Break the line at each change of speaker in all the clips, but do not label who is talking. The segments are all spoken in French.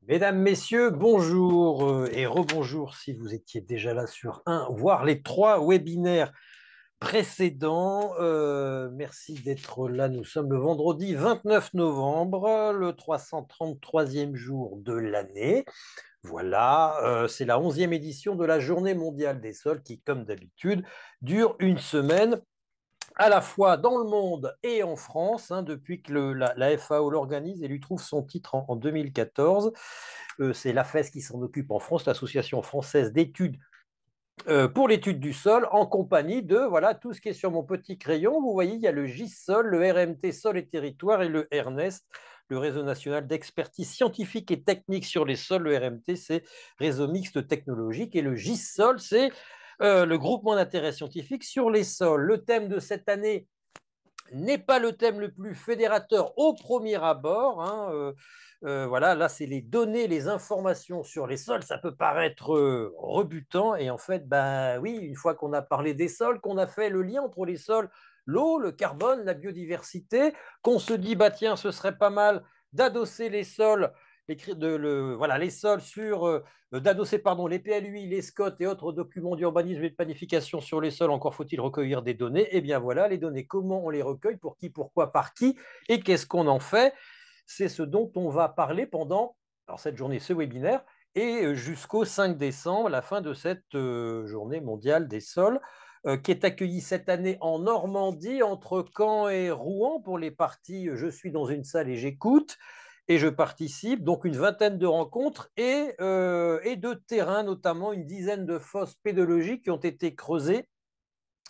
Mesdames, Messieurs, bonjour et rebonjour si vous étiez déjà là sur un, voire les trois webinaires précédents. Merci d'être là. Nous sommes le vendredi 29 novembre, le 333e jour de l'année. Voilà, c'est la 11e édition de la Journée mondiale des sols qui, comme d'habitude, dure une semaine à la fois dans le monde et en France, hein, depuis que la FAO l'organise et lui trouve son titre en 2014. C'est l'AFES qui s'en occupe en France, l'Association française d'études pour l'étude du sol, en compagnie de voilà, tout ce qui est sur mon petit crayon. Vous voyez, il y a le GIS-Sol, le RMT Sol et Territoire et le RNEST, le Réseau national d'expertise scientifique et technique sur les sols. Le RMT, c'est Réseau mixte technologique. Et le GIS-Sol, c'est le groupement d'intérêt scientifique sur les sols. Le thème de cette année n'est pas le thème le plus fédérateur au premier abord. Hein, voilà, là, c'est les données, les informations sur les sols. Ça peut paraître rebutant. Et en fait, bah oui, une fois qu'on a parlé des sols, qu'on a fait le lien entre les sols, l'eau, le carbone, la biodiversité, qu'on se dit, bah tiens, ce serait pas mal d'adosser les sols, voilà, les sols sur d'adosser pardon, les PLUI, les SCOT et autres documents d'urbanisme et de planification sur les sols, encore faut-il recueillir des données. Eh bien voilà, les données, comment on les recueille, pour qui, pourquoi, par qui, et qu'est-ce qu'on en fait. C'est ce dont on va parler pendant alors, cette journée, ce webinaire, et jusqu'au 5 décembre, la fin de cette journée mondiale des sols, qui est accueillie cette année en Normandie, entre Caen et Rouen, pour les parties Je suis dans une salle et j'écoute et je participe, donc une vingtaine de rencontres et de terrains, notamment une dizaine de fosses pédologiques qui ont été creusées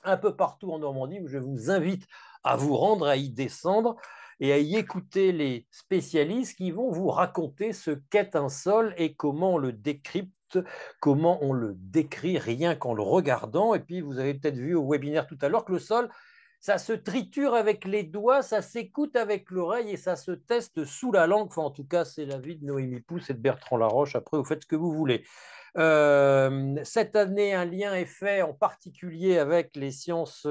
un peu partout en Normandie, où je vous invite à vous rendre, à y descendre et à y écouter les spécialistes qui vont vous raconter ce qu'est un sol et comment on le décrypte, comment on le décrit rien qu'en le regardant. Et puis, vous avez peut-être vu au webinaire tout à l'heure que le sol, ça se triture avec les doigts, ça s'écoute avec l'oreille et ça se teste sous la langue. Enfin, en tout cas, c'est l'avis de Noémie Pousse et de Bertrand Laroche. Après, vous faites ce que vous voulez. Cette année, un lien est fait en particulier avec les sciences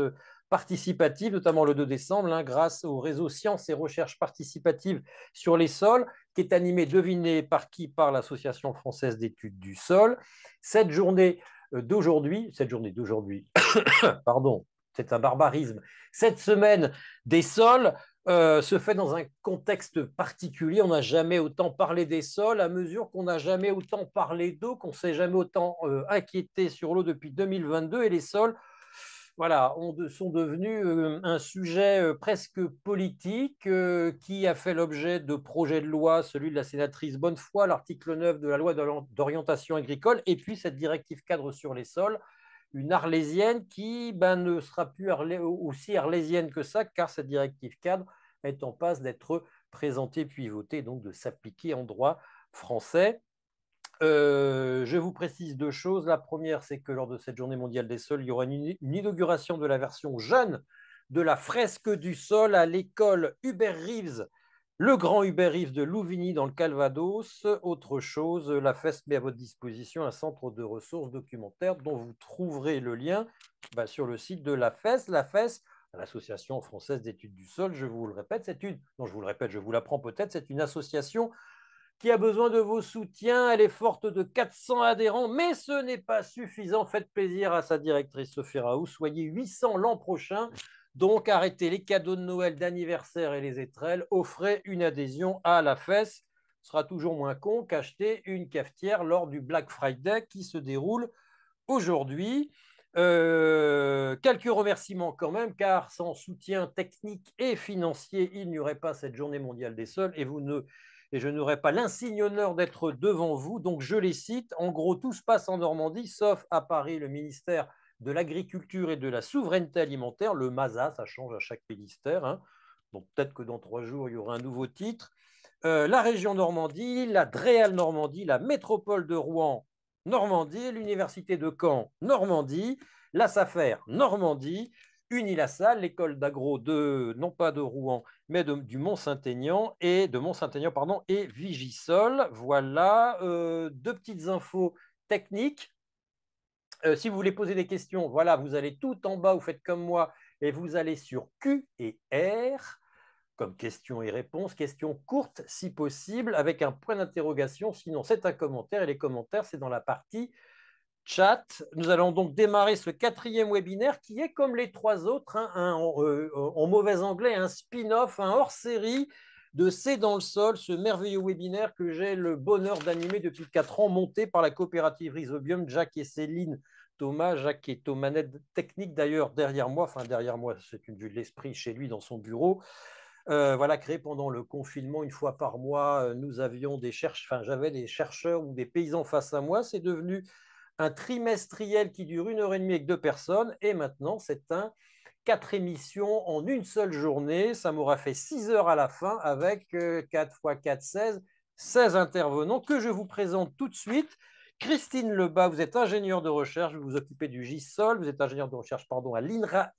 participatives, notamment le 2 décembre, hein, grâce au réseau Sciences et Recherches Participatives sur les sols, qui est animé, devinez par qui, par l'Association française d'études du sol. Cette journée d'aujourd'hui, pardon, c'est un barbarisme, cette semaine des sols se fait dans un contexte particulier. On n'a jamais autant parlé des sols, à mesure qu'on n'a jamais autant parlé d'eau, qu'on ne s'est jamais autant inquiété sur l'eau depuis 2022. Et les sols, voilà, sont devenus un sujet presque politique qui a fait l'objet de projets de loi, celui de la sénatrice Bonnefoy, l'article 9 de la loi d'orientation agricole, et puis cette directive cadre sur les sols, une arlésienne qui ne sera plus aussi arlésienne que ça, car cette directive cadre est en passe d'être présentée puis votée, donc de s'appliquer en droit français. Je vous précise deux choses. La première, c'est que lors de cette journée mondiale des sols, il y aura une inauguration de la version jeune de la fresque du sol à l'école Hubert Reeves, le grand Hubert Reeves de Louvigny dans le Calvados. Autre chose, la FES met à votre disposition un centre de ressources documentaires dont vous trouverez le lien sur le site de la FES. La FES, l'Association française d'études du sol, je vous le répète, non, je vous le répète, je vous l'apprends peut-être, c'est une association qui a besoin de vos soutiens. Elle est forte de 400 adhérents, mais ce n'est pas suffisant. Faites plaisir à sa directrice Sophie Raoult. Soyez 800 l'an prochain. Donc, arrêtez les cadeaux de Noël, d'anniversaire et les étrelles. Offrez une adhésion à la fesse. Ce sera toujours moins con qu'acheter une cafetière lors du Black Friday qui se déroule aujourd'hui. Quelques remerciements quand même, car sans soutien technique et financier, il n'y aurait pas cette journée mondiale des sols et je n'aurais pas l'insigne honneur d'être devant vous. Donc je les cite. En gros, tout se passe en Normandie, sauf à Paris, le ministère de l'Agriculture et de la Souveraineté alimentaire, le MASA, ça change à chaque ministère. Hein. Donc peut-être que dans 3 jours, il y aura un nouveau titre. La région Normandie, la DREAL Normandie, la métropole de Rouen Normandie, l'université de Caen Normandie, la SAFER Normandie, Unilassal, l'école d'agro non pas de Rouen, mais du Mont-Saint-Aignan et Vigisol. Voilà, deux petites infos techniques. Si vous voulez poser des questions, voilà, vous allez tout en bas, vous faites comme moi et vous allez sur Q et R. comme questions et réponses. Questions courtes, si possible, avec un point d'interrogation. Sinon, c'est un commentaire. Et les commentaires, c'est dans la partie chat. Nous allons donc démarrer ce quatrième webinaire qui est comme les trois autres, hein, en mauvais anglais, un spin-off, un hors-série de C'est dans le sol, ce merveilleux webinaire que j'ai le bonheur d'animer depuis 4 ans, monté par la coopérative Rhizobium, Jacques et Céline Thomas. Jacques est aux manettes techniques d'ailleurs derrière moi, enfin derrière moi, c'est une vue de l'esprit chez lui dans son bureau. Voilà, créé pendant le confinement, une fois par mois, nous avions j'avais des chercheurs ou des paysans face à moi. C'est devenu un trimestriel qui dure 1 heure et demie avec 2 personnes. Et maintenant, c'est un 4 émissions en une seule journée. Ça m'aura fait 6 heures à la fin avec 4 x 4, 16, 16 intervenants que je vous présente tout de suite. Christine Lebas, vous êtes ingénieure de recherche, vous vous occupez du GISOL, vous êtes ingénieure de recherche pardon, à l'INRAE.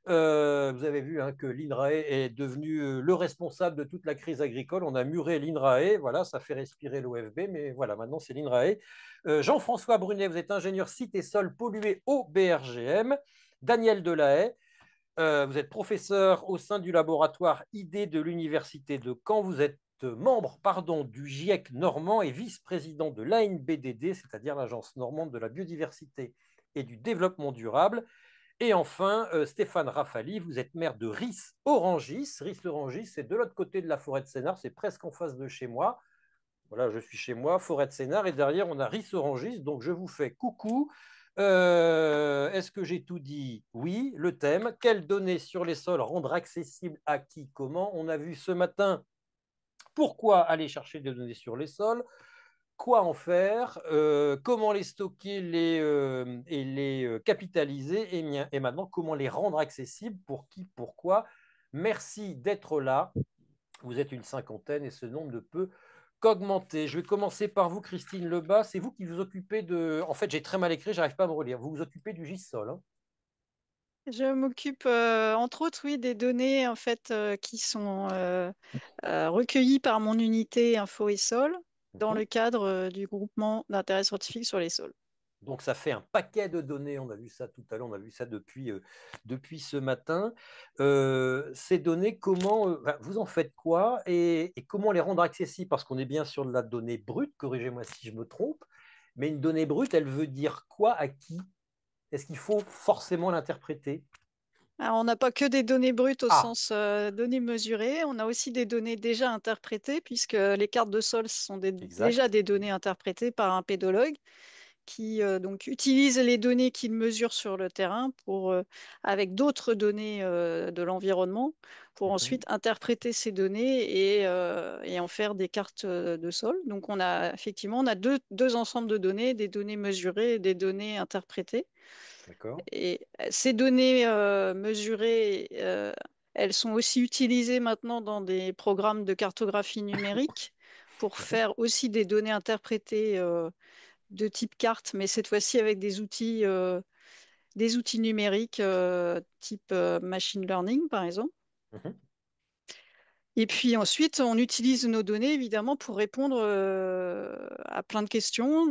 Vous avez vu hein, que l'INRAE est devenu le responsable de toute la crise agricole. On a muré l'INRAE, voilà, ça fait respirer l'OFB, mais voilà, maintenant c'est l'INRAE. Jean-François Brunet, vous êtes ingénieur site et sol pollué au BRGM. Daniel Delahaye, vous êtes professeur au sein du laboratoire ID de l'Université de Caen. Vous êtes membre pardon, du GIEC normand et vice-président de l'ANBDD, c'est-à-dire l'Agence normande de la biodiversité et du développement durable. Et enfin, Stéphane Rafali, vous êtes maire de Ris-Orangis. Ris-Orangis, c'est de l'autre côté de la forêt de Sénart, c'est presque en face de chez moi. Voilà, je suis chez moi, forêt de Sénart, et derrière, on a Ris-Orangis. Donc, je vous fais coucou. Est-ce que j'ai tout dit? Oui, le thème. Quelles données sur les sols rendre accessibles à qui, comment? On a vu ce matin pourquoi aller chercher des données sur les sols, quoi en faire, comment les stocker et les capitaliser, et maintenant comment les rendre accessibles, pour qui, pourquoi. Merci d'être là. Vous êtes une cinquantaine et ce nombre ne peut qu'augmenter. Je vais commencer par vous, Christine Lebas. C'est vous qui vous occupez de... En fait, j'ai très mal écrit, j'arrive pas à me relire. Vous vous occupez du GISOL. Hein.
Je m'occupe entre autres, oui, des données en fait qui sont recueillies par mon unité Info et Sol dans
Mhm.
le cadre du groupement d'intérêt scientifique sur les sols.
Donc, ça fait un paquet de données. On a vu ça tout à l'heure, on a vu ça depuis ce matin. Ces données, vous en faites quoi et comment les rendre accessibles? Parce qu'on est bien sur de la donnée brute, corrigez-moi si je me trompe, mais une donnée brute, elle veut dire quoi à qui? Est-ce qu'il faut forcément l'interpréter?
Alors, on n'a pas que des données brutes au
Ah,
sens données mesurées, on a aussi des données déjà interprétées, puisque les cartes de sol sont déjà
exact.
des données interprétées par un pédologue qui donc utilise les données qu'il mesure sur le terrain avec d'autres données de l'environnement pour
Mhm.
ensuite interpréter ces données et en faire des cartes de sol. Donc on a deux ensembles de données, des données mesurées et des données interprétées.
D'accord.
Et ces données mesurées, elles sont aussi utilisées maintenant dans des programmes de cartographie numérique pour
Mhm.
faire aussi des données interprétées de type carte, mais cette fois-ci avec des outils numériques type machine learning, par exemple.
Mhm.
Et puis ensuite, on utilise nos données évidemment pour répondre à plein de questions,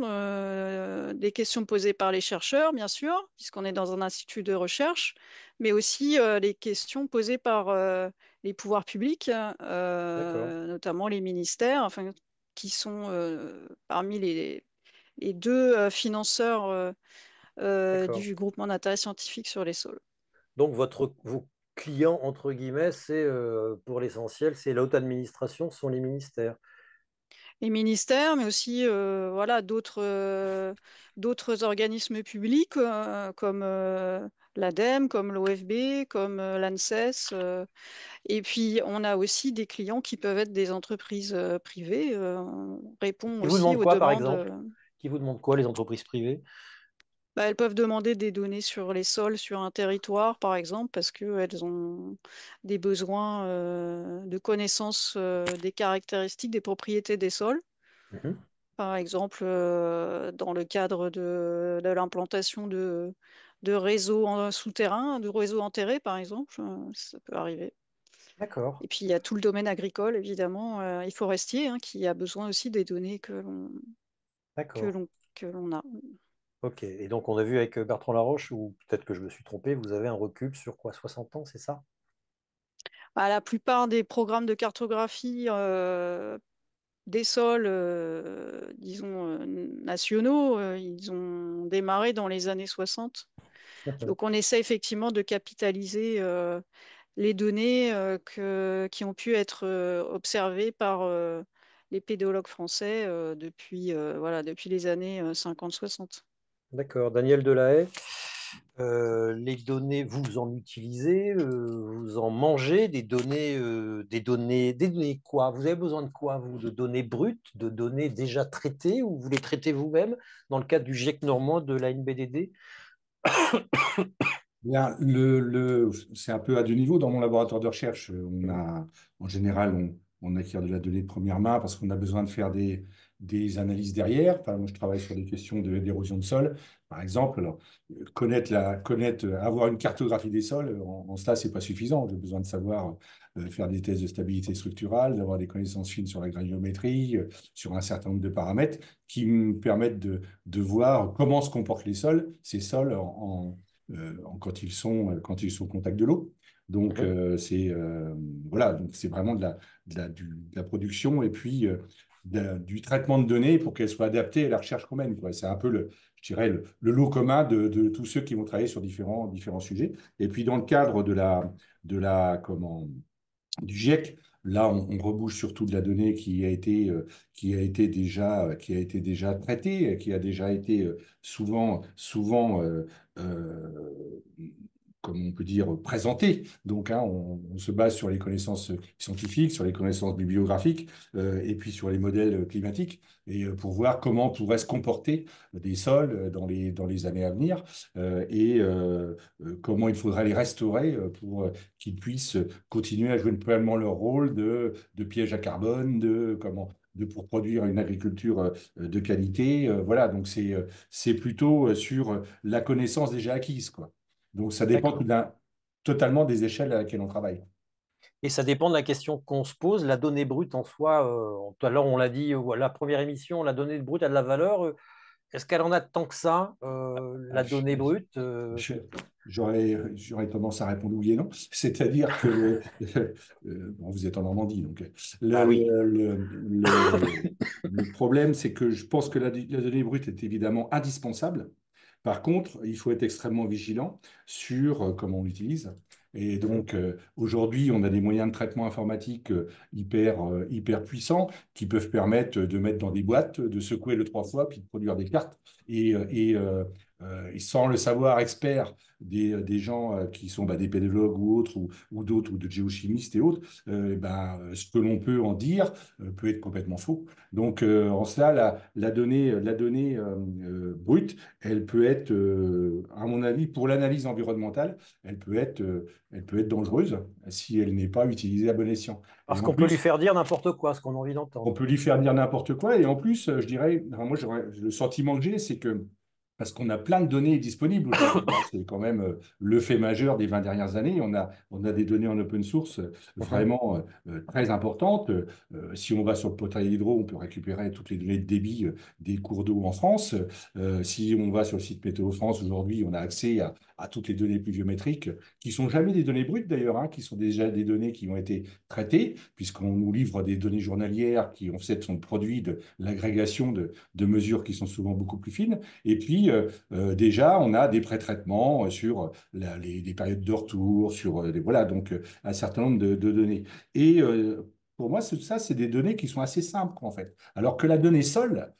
des questions posées par les chercheurs, bien sûr, puisqu'on est dans un institut de recherche, mais aussi les questions posées par les pouvoirs publics,
D'accord.
notamment les ministères, enfin, qui sont parmi les deux financeurs
D'accord.
du groupement d'intérêt scientifique sur les sols.
Donc, vos clients, entre guillemets, c'est pour l'essentiel, c'est la haute administration, ce sont les ministères.
Les ministères, mais aussi voilà, d'autres organismes publics comme l'ADEME, comme l'OFB, comme l'ANSES. Et puis, on a aussi des clients qui peuvent être des entreprises privées. On répond
Qui vous
aussi
demandent
aux
quoi, par
demandes.
exemple? Qui vous demandent quoi, les entreprises privées?
Bah, elles peuvent demander des données sur les sols sur un territoire, par exemple, parce qu'elles ont des besoins de connaissance des caractéristiques, des propriétés des sols.
Mhm.
Par exemple, dans le cadre de l'implantation de réseaux souterrains, de réseaux enterrés, par exemple, ça peut arriver.
D'accord,
Et puis, il y a tout le domaine agricole, évidemment, et forestier, hein, qui a besoin aussi des données que
d'accord.
l'on, que l'on a.
Ok. Et donc, on a vu avec Bertrand Laroche, ou peut-être que je me suis trompé, vous avez un recul sur quoi, 60 ans, c'est ça?
La plupart des programmes de cartographie des sols, disons, nationaux, ils ont démarré dans les années 60. Donc, on essaie effectivement de capitaliser les données qui ont pu être observées par les pédologues français depuis les années 50-60.
D'accord. Daniel Delahaye, les données, vous en utilisez, vous en mangez des données quoi? Vous avez besoin de quoi, vous? De données brutes, de données déjà traitées, ou vous les traitez vous-même dans le cadre du GIEC normand de la NBDD?
Bien, c'est un peu à deux niveaux. Dans mon laboratoire de recherche, en général, on acquiert de la donnée de première main parce qu'on a besoin de faire des analyses derrière. Enfin, moi, je travaille sur des questions d'érosion de sol, par exemple. Alors, avoir une cartographie des sols, en cela, c'est pas suffisant. J'ai besoin de savoir faire des tests de stabilité structurale, d'avoir des connaissances fines sur la granulométrie, sur un certain nombre de paramètres qui me permettent de voir comment se comportent ces sols quand ils sont au contact de l'eau. Donc,
Mhm.
voilà, donc c'est vraiment de la production et puis du traitement de données pour qu'elles soient adaptées à la recherche qu'on mène, quoi. C'est un peu, je dirais, le lot commun de tous ceux qui vont travailler sur différents sujets. Et puis, dans le cadre du GIEC, là, on rebouche surtout de la donnée qui a été déjà traitée, qui a déjà été souvent comme on peut dire, présentée. Donc, hein, on se base sur les connaissances scientifiques, sur les connaissances bibliographiques, et puis sur les modèles climatiques, et pour voir comment pourraient se comporter des sols dans les années à venir, comment il faudrait les restaurer pour qu'ils puissent continuer à jouer pleinement leur rôle de piège à carbone, pour produire une agriculture de qualité. Voilà, donc c'est plutôt sur la connaissance déjà acquise, quoi. Donc ça dépend
D'accord.
totalement des échelles à laquelle on travaille.
Et ça dépend de la question qu'on se pose. La donnée brute en soi, tout à l'heure on l'a dit, la première émission, la donnée brute a de la valeur. Est-ce qu'elle en a tant que ça,
Ah,
la donnée brute?
je- j'aurais tendance à répondre oui et non. C'est-à-dire que bon, vous êtes en Normandie, donc
Ah
le,
oui,
le, le, le- le problème, c'est que je pense que la donnée brute est évidemment indispensable. Par contre, il faut être extrêmement vigilant sur comment on l'utilise. Et
mhm,
donc, aujourd'hui, on a des moyens de traitement informatique hyper puissants qui peuvent permettre de mettre dans des boîtes, de secouer le trois fois, puis de produire des cartes. Et sans le savoir expert des gens qui sont des pédologues ou autres, ou d'autres, ou de géochimistes et autres, ce que l'on peut en dire peut être complètement faux. Donc, en cela, la donnée brute, elle peut être, à mon avis, pour l'analyse environnementale, elle peut être dangereuse si elle n'est pas utilisée à bon escient. Et
parce
en
qu'on peut lui
plus,
faire dire n'importe quoi, ce qu'on a envie
on
d'entendre.
peut lui faire dire n'importe quoi. Et en plus, je dirais, enfin, le sentiment que j'ai, c'est que parce qu'on a plein de données disponibles aujourd'hui, hein, c'est quand même le fait majeur des 20 dernières années. On a des données en open source
Mhm.
vraiment très importantes. Si on va sur le portail Hydro, on peut récupérer toutes les données de débit des cours d'eau en France. Si on va sur le site Météo France, aujourd'hui, on a accès à toutes les données pluviométriques, qui sont jamais des données brutes d'ailleurs, hein, qui sont déjà des données qui ont été traitées, puisqu'on nous livre des données journalières qui en fait sont le produit de l'agrégation de mesures qui sont souvent beaucoup plus fines. Et puis, déjà, on a des pré-traitements sur les périodes de retour, sur voilà, donc un certain nombre de données. Et pour moi, ça, c'est des données qui sont assez simples, en fait. Alors que la donnée sol,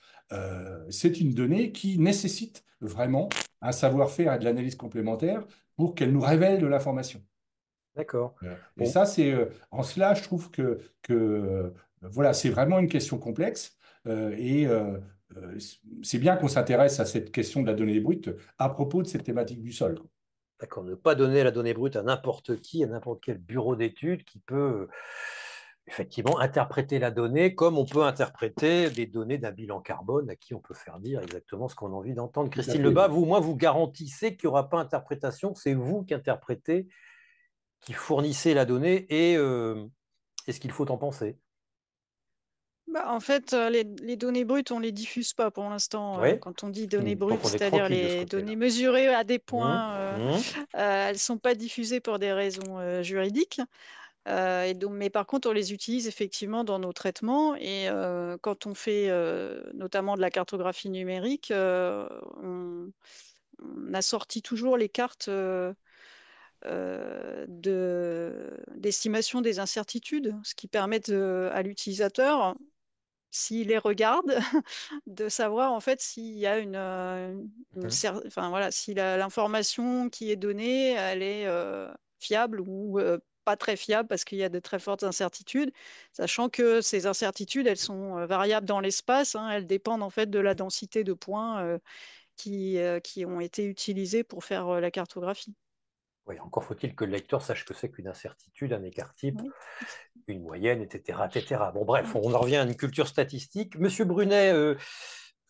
c'est une donnée qui nécessite vraiment un savoir-faire et de l'analyse complémentaire pour qu'elle nous révèle de l'information.
D'accord.
Et
Bon,
ça, en cela, je trouve voilà, c'est vraiment une question complexe. Et c'est bien qu'on s'intéresse à cette question de la donnée brute à propos de cette thématique du sol, quoi.
d'accord. Ne pas donner la donnée brute à n'importe qui, à n'importe quel bureau d'études qui peut effectivement interpréter la donnée comme on peut interpréter des données d'un bilan carbone à qui on peut faire dire exactement ce qu'on a envie d'entendre.
Tout à
Christine
fait.
Lebas, vous, moi, vous garantissez qu'il n'y aura pas interprétation, c'est vous qui interprétez, qui fournissez la donnée et ce qu'il faut en penser.
En fait, les données brutes, on ne les diffuse pas pour l'instant.
Oui.
Quand on dit données
Donc
brutes,
on est
c'est-à-dire
tranquille de ce
les données
côté-là.
mesurées à des
Hum,
points,
hum,
elles ne sont pas diffusées pour des raisons juridiques. Et donc, mais par contre, on les utilise effectivement dans nos traitements. Et quand on fait notamment de la cartographie numérique, on assortit toujours les cartes d'estimation des incertitudes, ce qui permet à l'utilisateur, s'il les regarde, de savoir en fait s'il y a enfin, voilà, si l'information qui est donnée, elle est fiable ou pas très fiable parce qu'il y a de très fortes incertitudes, sachant que ces incertitudes, elles sont variables dans l'espace, hein, elles dépendent en fait de la densité de points qui ont été utilisés pour faire la cartographie.
Oui, encore faut-il que le lecteur sache que c'est qu'une incertitude, un écart type,
Oui.
une moyenne, etc., etc. Bon, bref,
Oui.
on en revient à une culture statistique. Monsieur Brunet,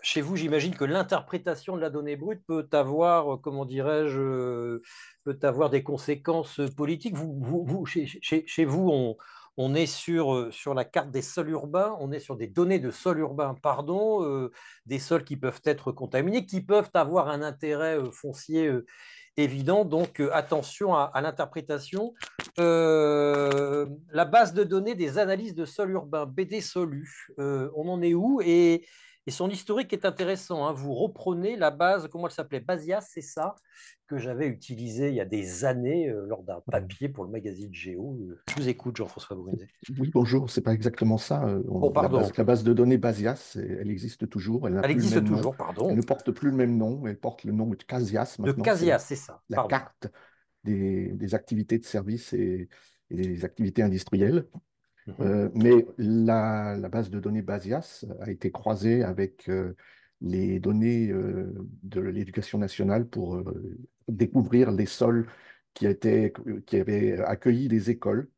chez vous, j'imagine que l'interprétation de la donnée brute peut avoir, comment dirais-je, peut avoir des conséquences politiques. Chez vous, on est sur la carte des sols urbains, on est sur des données de sols urbains, pardon, des sols qui peuvent être contaminés, qui peuvent avoir un intérêt foncier évident. Donc, attention à l'interprétation. La base de données des analyses de sols urbains, BD Solu, on en est où et son historique est intéressant, hein. Vous reprenez la base, comment elle s'appelait? Basias, c'est ça, que j'avais utilisé il y a des années lors d'un papier pour le magazine Géo. Je vous écoute, Jean-François Brunet.
Oui, bonjour, c'est pas exactement ça.
Bon, pardon.
La base de données Basias, elle existe toujours, elle n'a
Elle
plus le
existe
même nom,
toujours,
elle
pardon.
ne porte plus le même nom, elle porte le nom de Casias
De
maintenant, c'est
Casias, c'est ça,
la
pardon.
carte des activités de services et des activités industrielles. Mais la base de données Basias a été croisée avec les données de l'éducation nationale pour découvrir les sols qui avaient accueilli des écoles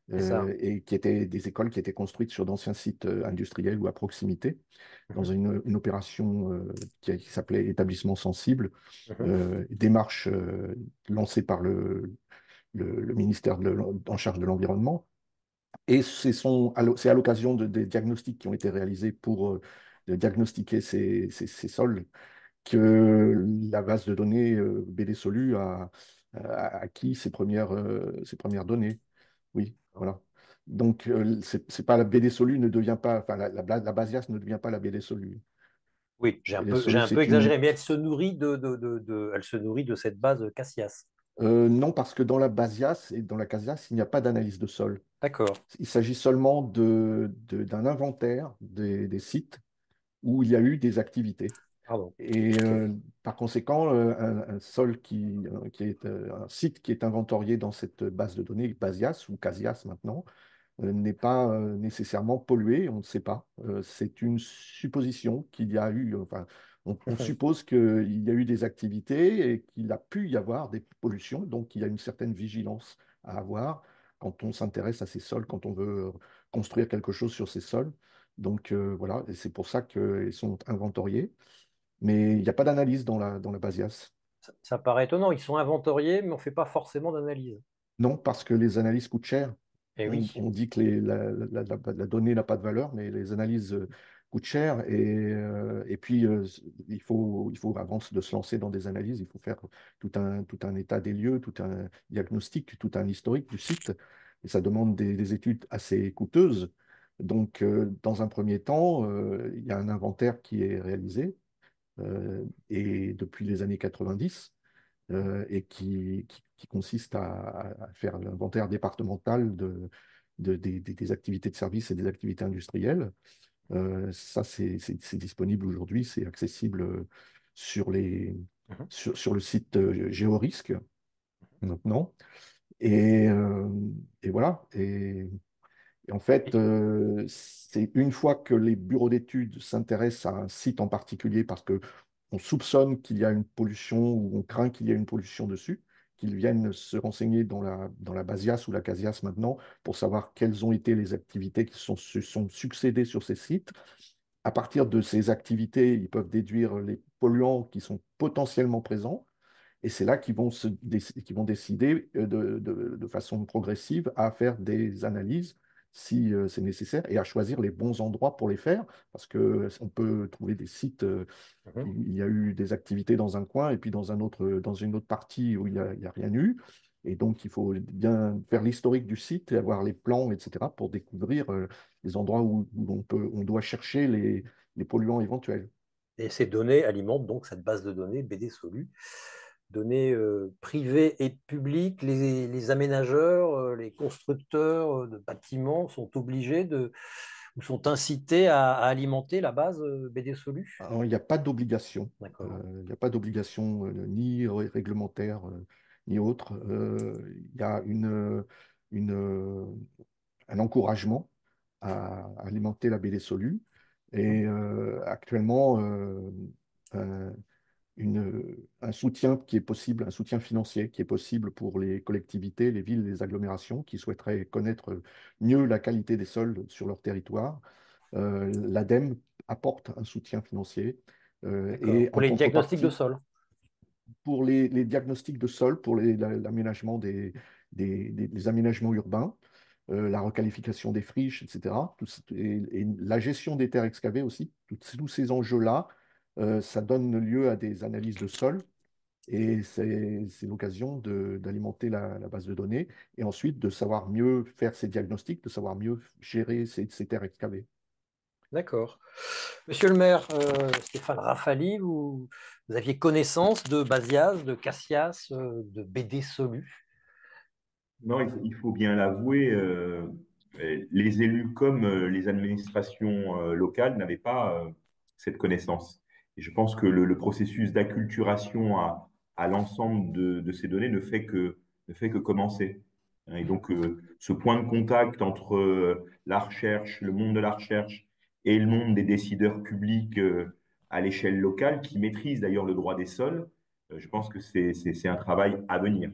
C'est ça.
et qui étaient des écoles qui étaient construites sur d'anciens sites industriels ou à proximité, dans
Mhm,
une opération qui s'appelait Établissement sensible,
mhm.
démarche lancée par le ministère en charge de l'environnement. Et c'est à l'occasion des diagnostics qui ont été réalisés pour de diagnostiquer ces sols que la base de données BD-Solu a acquis ses premières données. Oui, voilà. Donc, c'est pas la BD-Solu ne devient pas, enfin, la Basias ne devient pas la BD-Solu.
Oui, j'ai
BD-Solu,
un peu
c'est une.
exagéré, mais elle se nourrit elle se nourrit de cette base Cassias.
Non, parce que dans la Basias et dans la Casias, il n'y a pas d'analyse de sol.
D'accord,
Il s'agit seulement d'un inventaire des sites où il y a eu des activités.
pardon.
Et
Ok.
par conséquent, un sol qui est un site qui est inventorié dans cette base de données Basias ou Casias maintenant n'est pas nécessairement pollué, on ne sait pas. C'est une supposition qu'il y a eu, enfin, on suppose qu'il y a eu des activités et qu'il a pu y avoir des pollutions, donc il y a une certaine vigilance à avoir quand on s'intéresse à ces sols, quand on veut construire quelque chose sur ces sols. Donc voilà, et c'est pour ça qu'ils sont inventoriés. Mais il n'y a pas d'analyse dans la Basias.
Ça paraît étonnant, ils sont inventoriés, mais on ne fait pas forcément d'analyse.
Non, parce que les analyses coûtent cher.
Eh oui.
On dit que la donnée n'a pas de valeur, mais les analyses coûtent cher. Et puis, il faut, avant de se lancer dans des analyses, il faut faire tout un état des lieux, tout un diagnostic, tout un historique du site. Et ça demande des études assez coûteuses. Donc, dans un premier temps, il y a un inventaire qui est réalisé. Et depuis les années 90, et qui consiste à faire l'inventaire départemental des activités de service et des activités industrielles. Ça, c'est disponible aujourd'hui, c'est accessible sur
Mhm.
sur le site GeoRisque maintenant. Et, euh, et voilà. Et en fait,
Et-
c'est une fois que les bureaux d'études s'intéressent à un site en particulier parce que on soupçonne qu'il y a une pollution ou on craint qu'il y ait une pollution dessus, qu'ils viennent se renseigner dans la Basias ou la Casias maintenant pour savoir quelles ont été les activités qui se sont succédées sur ces sites. À partir de ces activités, ils peuvent déduire les polluants qui sont potentiellement présents et c'est là qu'ils vont décider de façon progressive à faire des analyses si c'est nécessaire et à choisir les bons endroits pour les faire, parce qu'on peut trouver des sites
Mhm.
où il y a eu des activités dans un coin et puis dans une autre partie où il y a rien eu. Et donc, il faut bien faire l'historique du site et avoir les plans, etc., pour découvrir les endroits où on doit chercher les polluants éventuels.
Et ces données alimentent donc cette base de données BD Solu. Données privées et publiques, les aménageurs, les constructeurs de bâtiments sont obligés ou sont incités à alimenter la base BD Solu.
Alors, il n'y a pas d'obligation.
D'accord.
Il n'y a pas d'obligation ni réglementaire ni autre. Il y a un encouragement à alimenter la BD Solu. Et actuellement, un, un soutien qui est possible, un soutien financier qui est possible pour les collectivités, les villes, les agglomérations qui souhaiteraient connaître mieux la qualité des sols sur leur territoire. L'ADEME apporte un soutien financier
D'accord.
et
Pour
en
les diagnostics de
contrepartie,
sol.
pour les diagnostics de sol, pour l'aménagement des aménagements urbains, la requalification des friches, etc. Et la gestion des terres excavées aussi, tous ces enjeux-là, ça donne lieu à des analyses de sol et c'est l'occasion d'alimenter la base de données et ensuite de savoir mieux faire ces diagnostics, de savoir mieux gérer ces terres excavées.
D'accord. Monsieur le maire, Stéphane Rafali, vous aviez connaissance de Basias, de Cassias, de BD Solu.
Non, il faut bien l'avouer, les élus comme les administrations locales n'avaient pas cette connaissance. Et je pense que le processus d'acculturation à l'ensemble de ces données ne fait que commencer. Et donc, ce point de contact entre la recherche, le monde de la recherche et le monde des décideurs publics à l'échelle locale, qui maîtrisent d'ailleurs le droit des sols, je pense que c'est un travail à venir.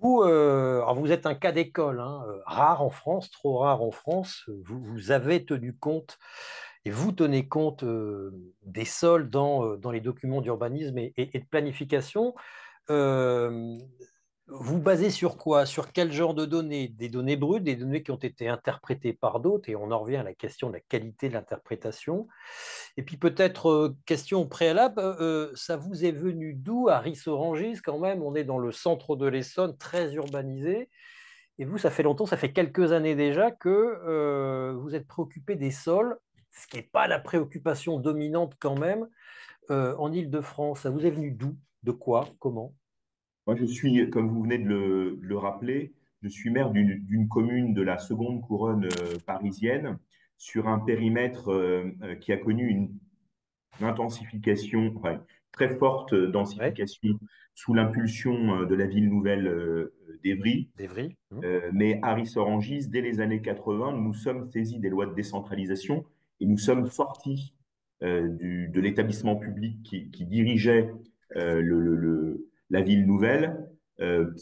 Vous, alors vous êtes un cas d'école, hein, rare en France, trop rare en France. Vous avez tenu compte et vous tenez compte des sols dans les documents d'urbanisme et de planification. Euh, Vous basez sur quoi? Sur quel genre de données? Des données brutes, des données qui ont été interprétées par d'autres, et on en revient à la question de la qualité de l'interprétation. Et puis peut-être, question préalable, ça vous est venu d'où à Ris-Orangis quand même? On est dans le centre de l'Essonne, très urbanisé. Et vous, ça fait longtemps, ça fait quelques années déjà que vous êtes préoccupé des sols, ce qui n'est pas la préoccupation dominante quand même en Île-de-France. Ça vous est venu d'où? De quoi? Comment?
Moi, je suis, comme vous venez de le rappeler, je suis maire d'une commune de la seconde couronne parisienne sur un périmètre qui a connu une intensification, enfin, très forte
Ouais,
densification sous l'impulsion de la ville nouvelle d'Evry.
d'Evry.
Mais à Ris-Orangis, dès les années 80, nous nous sommes saisis des lois de décentralisation et nous sommes sortis de l'établissement public qui dirigeait la ville nouvelle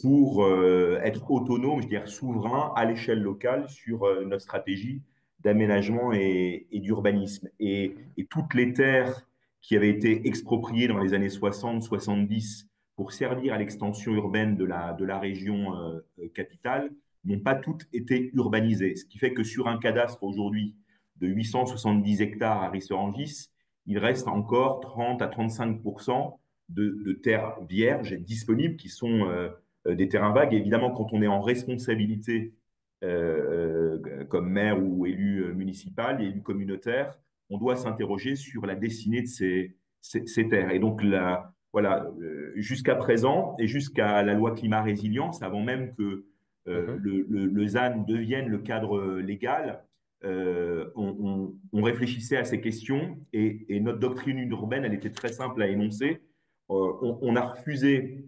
pour être autonome, je dirais souverain à l'échelle locale sur notre stratégie d'aménagement et d'urbanisme. Et toutes les terres qui avaient été expropriées dans les années 60-70 pour servir à l'extension urbaine de la région capitale n'ont pas toutes été urbanisées. Ce qui fait que sur un cadastre aujourd'hui de 870 hectares à Rissorangis, il reste encore 30 à 35 de terres vierges disponibles qui sont des terrains vagues. Et évidemment, quand on est en responsabilité comme maire ou élu municipal et élu communautaire, on doit s'interroger sur la destinée de ces terres. Et donc, voilà, jusqu'à présent et jusqu'à la loi climat résilience, avant même que
Mhm.
le ZAN devienne le cadre légal, on réfléchissait à ces questions et notre doctrine urbaine, elle était très simple à énoncer. On a refusé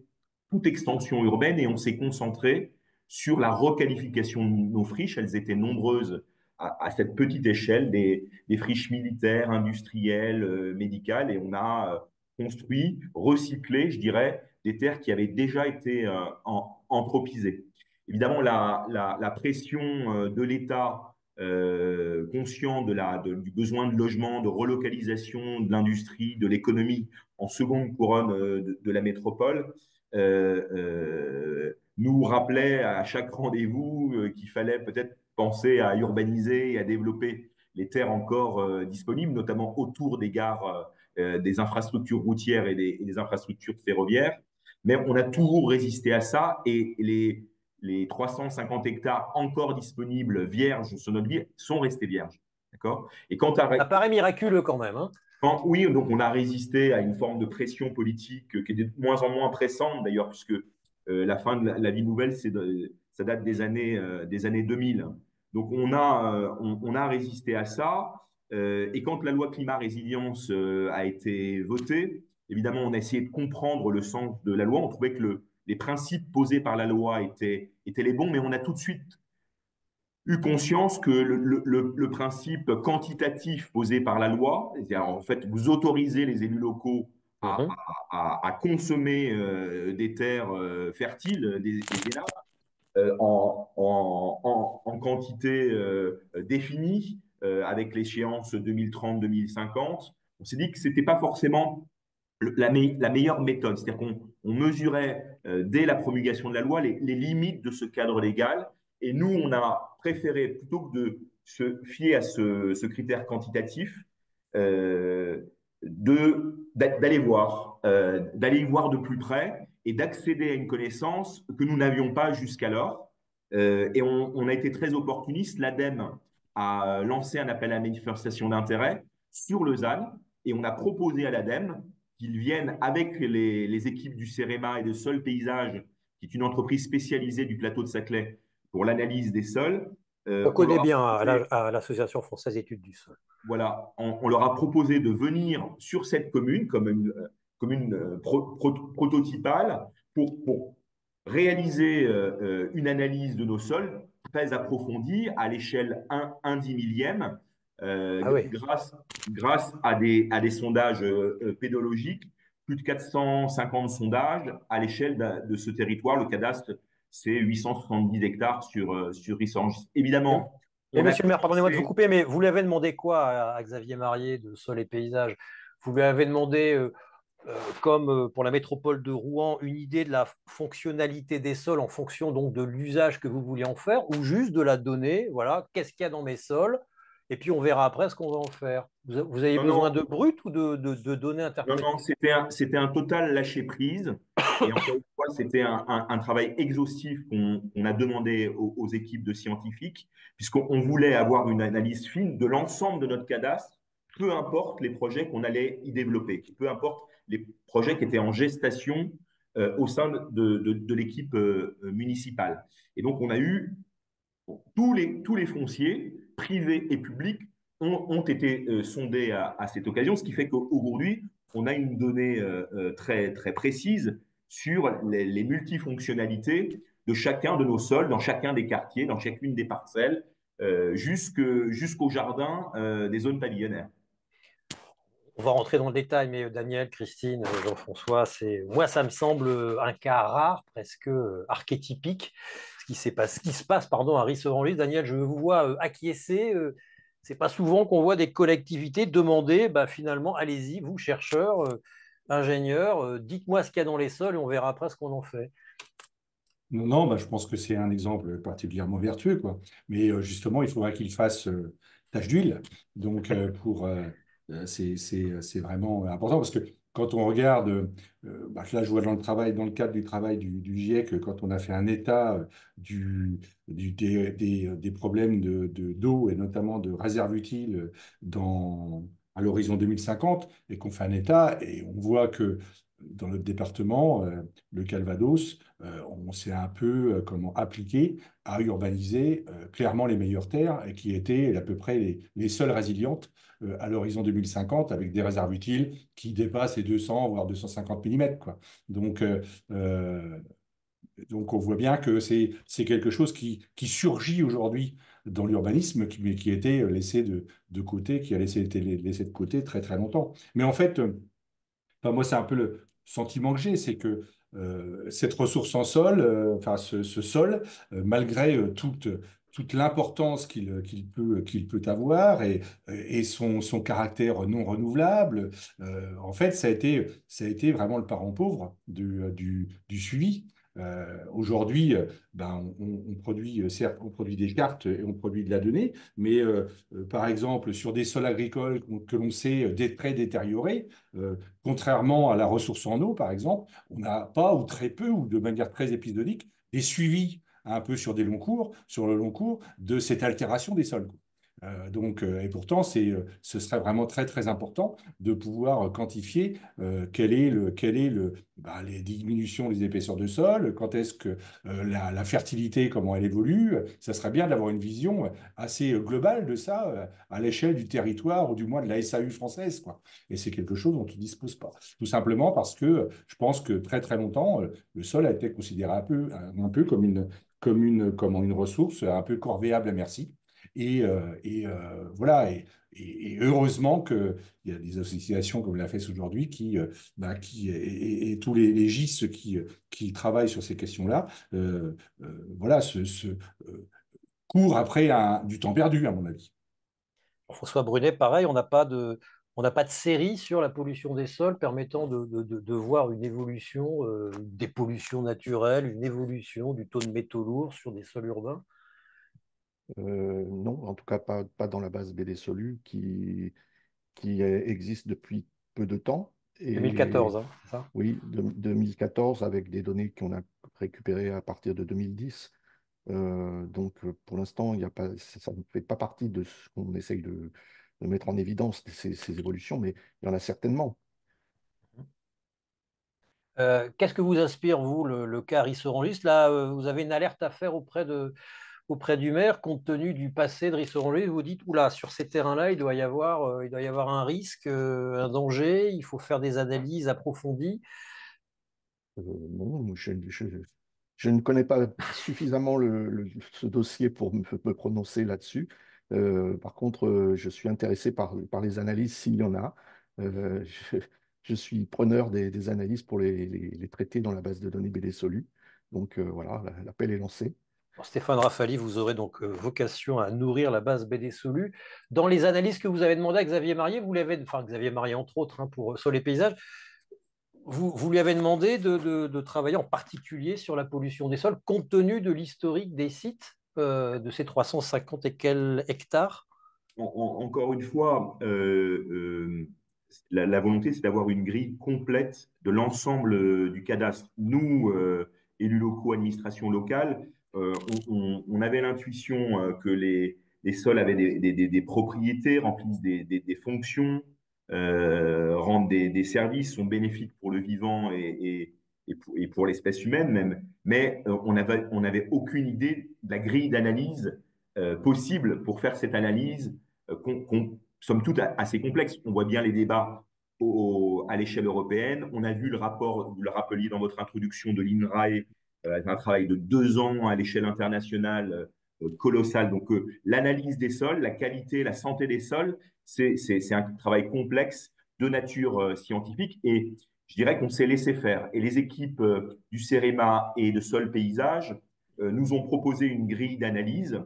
toute extension urbaine et on s'est concentré sur la requalification de nos friches. Elles étaient nombreuses à cette petite échelle, des friches militaires, industrielles, médicales, et on a construit, recyclé, je dirais, des terres qui avaient déjà été anthropisées. Évidemment, la pression de l'État, conscient du besoin de logement, de relocalisation de l'industrie, de l'économie en seconde couronne de la métropole, nous rappelait à chaque rendez-vous qu'il fallait peut-être penser à urbaniser et à développer les terres encore disponibles, notamment autour des gares, des infrastructures routières et des infrastructures ferroviaires. Mais on a toujours résisté à ça et les 350 hectares encore disponibles, vierges sur notre ville, sont restés vierges. D'accord? Et quand tu
Ça paraît miraculeux quand même, hein.
oui, donc on a résisté à une forme de pression politique qui est de moins en moins pressante d'ailleurs, puisque la fin de la vie nouvelle, ça date des années 2000. Donc on a résisté à ça. Et quand la loi climat résilience a été votée, évidemment, on a essayé de comprendre le sens de la loi. On trouvait que les principes posés par la loi étaient les bons, mais on a tout de suite eu conscience que le principe quantitatif posé par la loi, c'est-à-dire en fait vous autorisez les élus locaux à,
Mhm.
à consommer des terres fertiles, des nappes, en quantité définie, avec l'échéance 2030-2050. On s'est dit que ce n'était pas forcément la meilleure méthode. C'est-à-dire qu'on mesurait dès la promulgation de la loi les limites de ce cadre légal. Et nous, on a préféré, plutôt que de se fier à ce critère quantitatif, euh, d'aller voir de plus près et d'accéder à une connaissance que nous n'avions pas jusqu'alors. Et on a été très opportuniste. L'ADEME a lancé un appel à manifestation d'intérêt sur le ZAN et on a proposé à l'ADEME qu'ils viennent avec les équipes du CEREMA et de Sol Paysage, qui est une entreprise spécialisée du plateau de Saclay pour l'analyse des sols.
On
On leur
connaît
a
bien
proposé,
à l'Association française d'études du sol.
voilà, on leur a proposé de venir sur cette commune comme une commune prototypale pour réaliser une analyse de nos sols très approfondie à l'échelle 1 dix millième,
Ah oui.
grâce à des sondages pédologiques, plus de 450 sondages à l'échelle de ce territoire. Le cadastre, c'est 870 hectares sur Rissange.
Et,
Évidemment,
et
on a
monsieur le maire, pardonnez-moi de vous
commencé.
couper, mais vous lui avez demandé quoi à Xavier Marier de Sol et Paysage? Vous lui avez demandé, comme pour la métropole de Rouen, une idée de la fonctionnalité des sols en fonction donc de l'usage que vous vouliez en faire, ou juste de la donnée, voilà, qu'est-ce qu'il y a dans mes sols, et puis on verra après ce qu'on va en faire. Vous avez
Non,
besoin
non,
de brut ou de données
non,
interprétées?
c'était un total lâcher prise. Et encore une fois, c'était un travail exhaustif qu'on a demandé aux équipes de scientifiques, puisqu'on voulait avoir une analyse fine de l'ensemble de notre cadastre, peu importe les projets qu'on allait y développer, peu importe les projets qui étaient en gestation au sein de l'équipe municipale. Et donc, on a eu tous les fonciers, privés et publics, ont été sondés à cette occasion, ce qui fait qu'aujourd'hui, on a une donnée très, très précise sur les multifonctionnalités de chacun de nos sols, dans chacun des quartiers, dans chacune des parcelles, jusqu'au jardin des zones pavillonnaires.
On va rentrer dans le détail, mais Daniel, Christine, Jean-François, moi, ça me semble un cas rare, presque archétypique, ce qui se passe pardon, à Rissorangis. Daniel, je vous vois acquiescer. C'est pas souvent qu'on voit des collectivités demander, bah, finalement, allez-y, vous, chercheurs, ingénieurs, dites-moi ce qu'il y a dans les sols et on verra après ce qu'on en fait.
Non, non, bah, je pense que c'est un exemple particulièrement vertueux, quoi. Mais justement, il faudra qu'il fasse tache d'huile. Donc, c'est vraiment important parce que quand on regarde, bah, là, je vois dans le cadre du travail du GIEC, quand on a fait un état des problèmes d'eau et notamment de réserves utiles à l'horizon 2050 et qu'on fait un état et on voit que dans notre département, le Calvados, on s'est un peu comment appliqué à urbaniser clairement les meilleures terres et qui étaient à peu près les seules résilientes à l'horizon 2050 avec des réserves utiles qui dépassent les 200 voire 250 mm, quoi. Donc, euh, donc on voit bien que c'est quelque chose qui surgit aujourd'hui dans l'urbanisme, mais qui était laissé de côté, qui a été laissé de côté très très longtemps. Mais en fait, enfin, moi, c'est un peu le sentiment que j'ai, c'est que cette ressource en sol, enfin ce sol, malgré toute l'importance qu'il peut avoir et son caractère non renouvelable, en fait, ça a été vraiment le parent pauvre du suivi. Aujourd'hui, on produit, certes, on produit des cartes et on produit de la donnée, mais par exemple, sur des sols agricoles que l'on sait très détériorés, contrairement à la ressource en eau, par exemple, on n'a pas ou très peu ou de manière très épisodique des suivis un peu sur sur le long cours de cette altération des sols. Et pourtant, ce serait vraiment très, très important de pouvoir quantifier les diminutions des épaisseurs de sol, quand est-ce que la fertilité, comment elle évolue. Ça serait bien d'avoir une vision assez globale de ça à l'échelle du territoire ou du moins de la SAU française, quoi. Et c'est quelque chose dont on ne dispose pas. Tout simplement parce que je pense que très, très longtemps, le sol a été considéré un peu comme une ressource un peu corvéable à merci. Voilà. Et heureusement qu'il y a des associations comme la FES aujourd'hui et tous les GIS qui travaillent sur ces questions-là, voilà, courent après du temps perdu, à mon avis.
François Brunet, pareil, on n'a pas de série sur la pollution des sols permettant de voir une évolution des pollutions naturelles, une évolution du taux de métaux lourds sur des sols urbains.
Non, en tout cas pas dans la base BD Solu qui existe depuis peu de temps. Et
2014, hein, c'est ça?
oui, 2014 avec des données qu'on a récupérées à partir de 2010. Pour l'instant, il y a pas, ça ne fait pas partie de ce qu'on essaye de mettre en évidence, ces évolutions, mais il y en a certainement.
Qu'est-ce que vous inspire, vous, le cas Rissorangis? Là, vous avez une alerte à faire auprès du maire, compte tenu du passé de Rissorangis. Vous dites, oula, sur ces terrains-là, il doit y avoir un risque, un danger, il faut faire des analyses approfondies.
Non, je ne connais pas suffisamment ce dossier pour me prononcer là-dessus. Par contre, je suis intéressé par les analyses s'il y en a. Euh, je, je suis preneur des analyses pour les traiter dans la base de données BD Solu. Voilà, l'appel est lancé.
Bon, Stéphane Rafali, vous aurez donc vocation à nourrir la base BD Solu. Dans les analyses que vous avez demandé à Xavier Marier, enfin Xavier Marier entre autres, hein, sur les paysages, vous lui avez demandé de travailler en particulier sur la pollution des sols, compte tenu de l'historique des sites de ces 350 et quelques hectares.
Encore une fois, la volonté, c'est d'avoir une grille complète de l'ensemble du cadastre. Nous, élus locaux, administration locale, on avait l'intuition que les sols avaient des propriétés, remplissent des fonctions, rendent des services, sont bénéfiques pour le vivant et pour l'espèce humaine même. Mais on n'avait aucune idée de la grille d'analyse possible pour faire cette analyse somme toute assez complexe. On voit bien les débats à l'échelle européenne. On a vu le rapport, vous le rappeliez dans votre introduction, de l'INRAE, un travail de 2 ans à l'échelle internationale colossal. Donc, l'analyse des sols, la qualité, la santé des sols, c'est un travail complexe de nature scientifique. Et je dirais qu'on s'est laissé faire. Et les équipes du CEREMA et de Sol Paysage nous ont proposé une grille d'analyse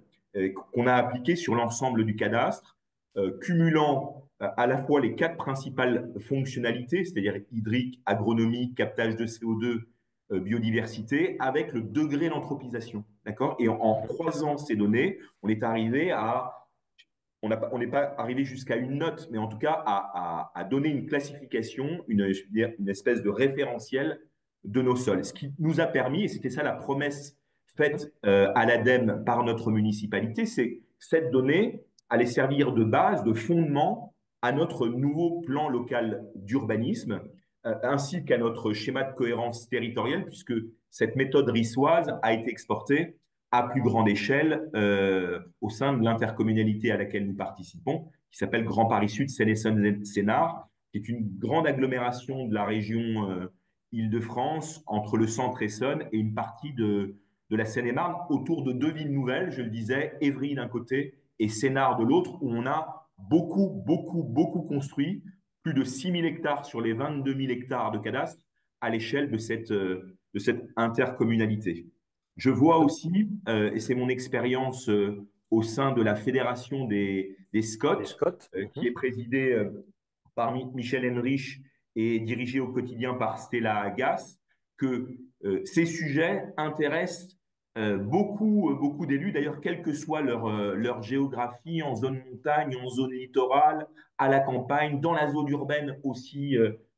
qu'on a appliquée sur l'ensemble du cadastre, cumulant à la fois les 4 principales fonctionnalités, c'est-à-dire hydrique, agronomique, captage de CO2, biodiversité, avec le degré d'anthropisation. D'accord? Et en croisant ces données, on est arrivé on n'est pas arrivé jusqu'à une note, mais en tout cas à donner une classification, une espèce de référentiel de nos sols. Ce qui nous a permis, et c'était ça la promesse faite à l'ADEME par notre municipalité, c'est cette donnée allait servir de base, de fondement à notre nouveau plan local d'urbanisme, ainsi qu'à notre schéma de cohérence territoriale, puisque cette méthode rissoise a été exportée à plus grande échelle au sein de l'intercommunalité à laquelle nous participons, qui s'appelle Grand Paris Sud, Seine-et-Saône-Sénart, qui est une grande agglomération de la région Île-de-France, entre le centre Essonne et une partie de la Seine-et-Marne, autour de 2 villes nouvelles, je le disais, Évry d'un côté et Sénart de l'autre, où on a beaucoup construit, plus de 6 000 hectares sur les 22 000 hectares de cadastre à l'échelle de cette intercommunalité. Je vois aussi, et c'est mon expérience au sein de la Fédération des Scots, qui est présidée par Michel Henrich et dirigée au quotidien par Stella Gass, que ces sujets intéressent beaucoup d'élus, d'ailleurs, quelle que soit leur géographie, en zone montagne, en zone littorale, à la campagne, dans la zone urbaine aussi,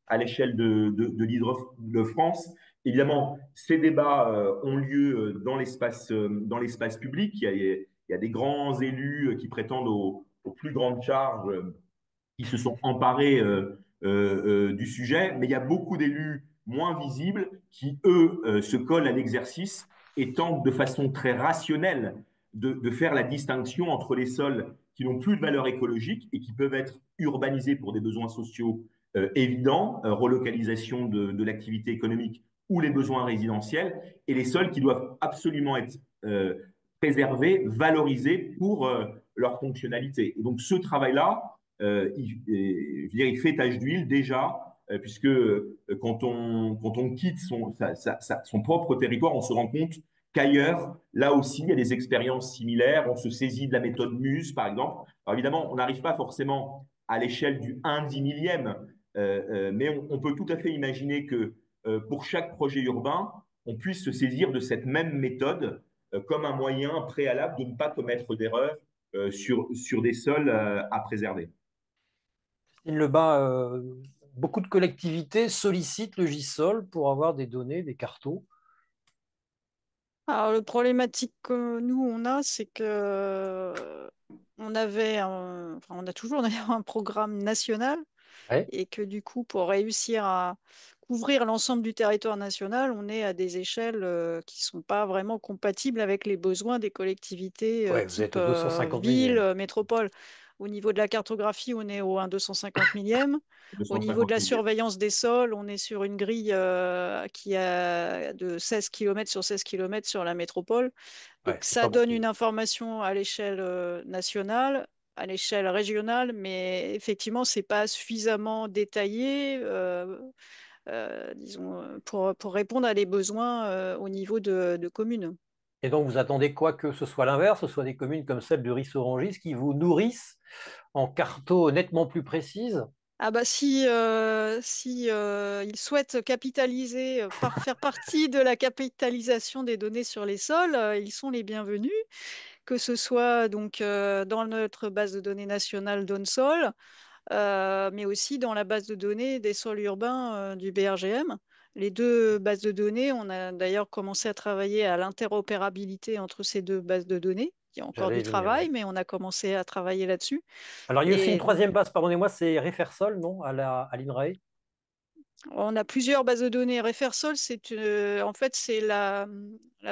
à l'échelle de l'Île-de-France. Évidemment, ces débats ont lieu dans l'espace public. Il y a des grands élus qui prétendent aux plus grandes charges, qui se sont emparés du sujet, mais il y a beaucoup d'élus moins visibles qui, eux, se collent à l'exercice et tentent de façon très rationnelle de faire la distinction entre les sols qui n'ont plus de valeur écologique et qui peuvent être urbanisés pour des besoins sociaux évidents, relocalisation de l'activité économique ou les besoins résidentiels, et les sols qui doivent absolument être préservés, valorisés pour leur fonctionnalité. Et donc ce travail-là, je veux dire, il fait tache d'huile déjà, puisque quand on quitte son propre territoire, on se rend compte qu'ailleurs, là aussi, il y a des expériences similaires. On se saisit de la méthode Muse, par exemple. Alors évidemment, on n'arrive pas forcément à l'échelle du 1/10 millième, mais on peut tout à fait imaginer que pour chaque projet urbain, on puisse se saisir de cette même méthode comme un moyen préalable de ne pas commettre d'erreurs sur des sols à préserver.
Christine Lebas, beaucoup de collectivités sollicitent le GISOL pour avoir des données, des cartos.
Alors, le problématique que nous, on a, c'est que on avait, enfin, on a toujours d'ailleurs un programme national
Ouais,
et que du coup, pour réussir à couvrir l'ensemble du territoire national, on est à des échelles qui sont pas vraiment compatibles avec les besoins des collectivités
ouais, vous êtes
type
au 250
ville,
millième.
métropole. Au niveau de la cartographie, on est au 1/250 millième. Au niveau de
250
la
millions.
surveillance des sols, on est sur une grille qui a de 16 km sur 16 km sur la métropole.
Ouais,
Donc
c'est pas
ça donne une
beaucoup.
information à l'échelle nationale, à l'échelle régionale, mais effectivement, c'est pas suffisamment détaillé, disons, pour répondre à des besoins au niveau de communes.
Et donc, vous attendez quoi que ce soit l'inverse, ce soit des communes comme celle de Ris-Orangis qui vous nourrissent en cartos nettement plus précises?
Ah bah si ils souhaitent capitaliser, faire partie de la capitalisation des données sur les sols, ils sont les bienvenus, que ce soit donc dans notre base de données nationale DONSOL, mais aussi dans la base de données des sols urbains du BRGM. Les deux bases de données, on a d'ailleurs commencé à travailler à l'interopérabilité entre ces deux bases de données. Il y a encore
J'allais
du
y venir,
travail,
ouais.
mais on a commencé à travailler là-dessus.
Alors, il y a aussi une
Et
troisième base, pardonnez-moi, c'est Refersol, non, à l'INRAE?
on a plusieurs bases de données. Refersol, en fait, c'est la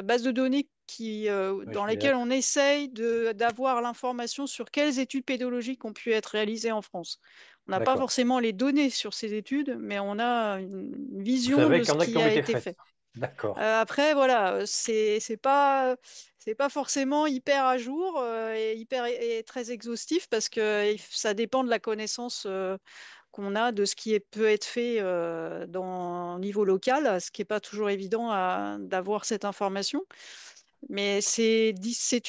base de données
Ouais, je
dans
voulais
laquelle
être.
on essaye d'avoir l'information sur quelles études pédologiques ont pu être réalisées en France. On n'a pas
D'accord.
forcément les données sur ces études, mais on a une
Vous
vision
savez
de
qu'il y
ce
en a qui
qui
ont
a
été
été
faites.
fait.
D'accord.
Après, voilà, c'est pas forcément hyper à jour et très exhaustif parce que ça dépend de la connaissance qu'on a de ce qui peut être fait au niveau local, ce qui n'est pas toujours évident d'avoir cette information. Mais c'est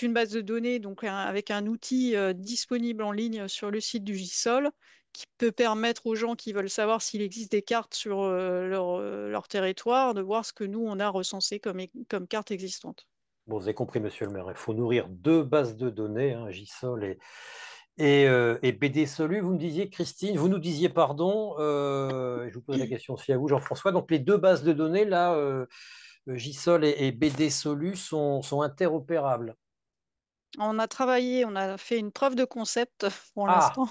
une base de données donc avec un outil disponible en ligne sur le site du GISOL qui peut permettre aux gens qui veulent savoir s'il existe des cartes sur leur territoire de voir ce que nous, on a recensé comme cartes existantes.
Bon, vous avez compris, monsieur le maire, il faut nourrir deux bases de données, hein, JSOL et BD Solu. Vous me disiez, Christine, vous nous disiez, pardon, je vous pose la question aussi à vous, Jean-François. Donc, les deux bases de données, là, JSOL et BD Solu, sont interopérables.
On a fait une preuve de concept pour
Ah,
l'instant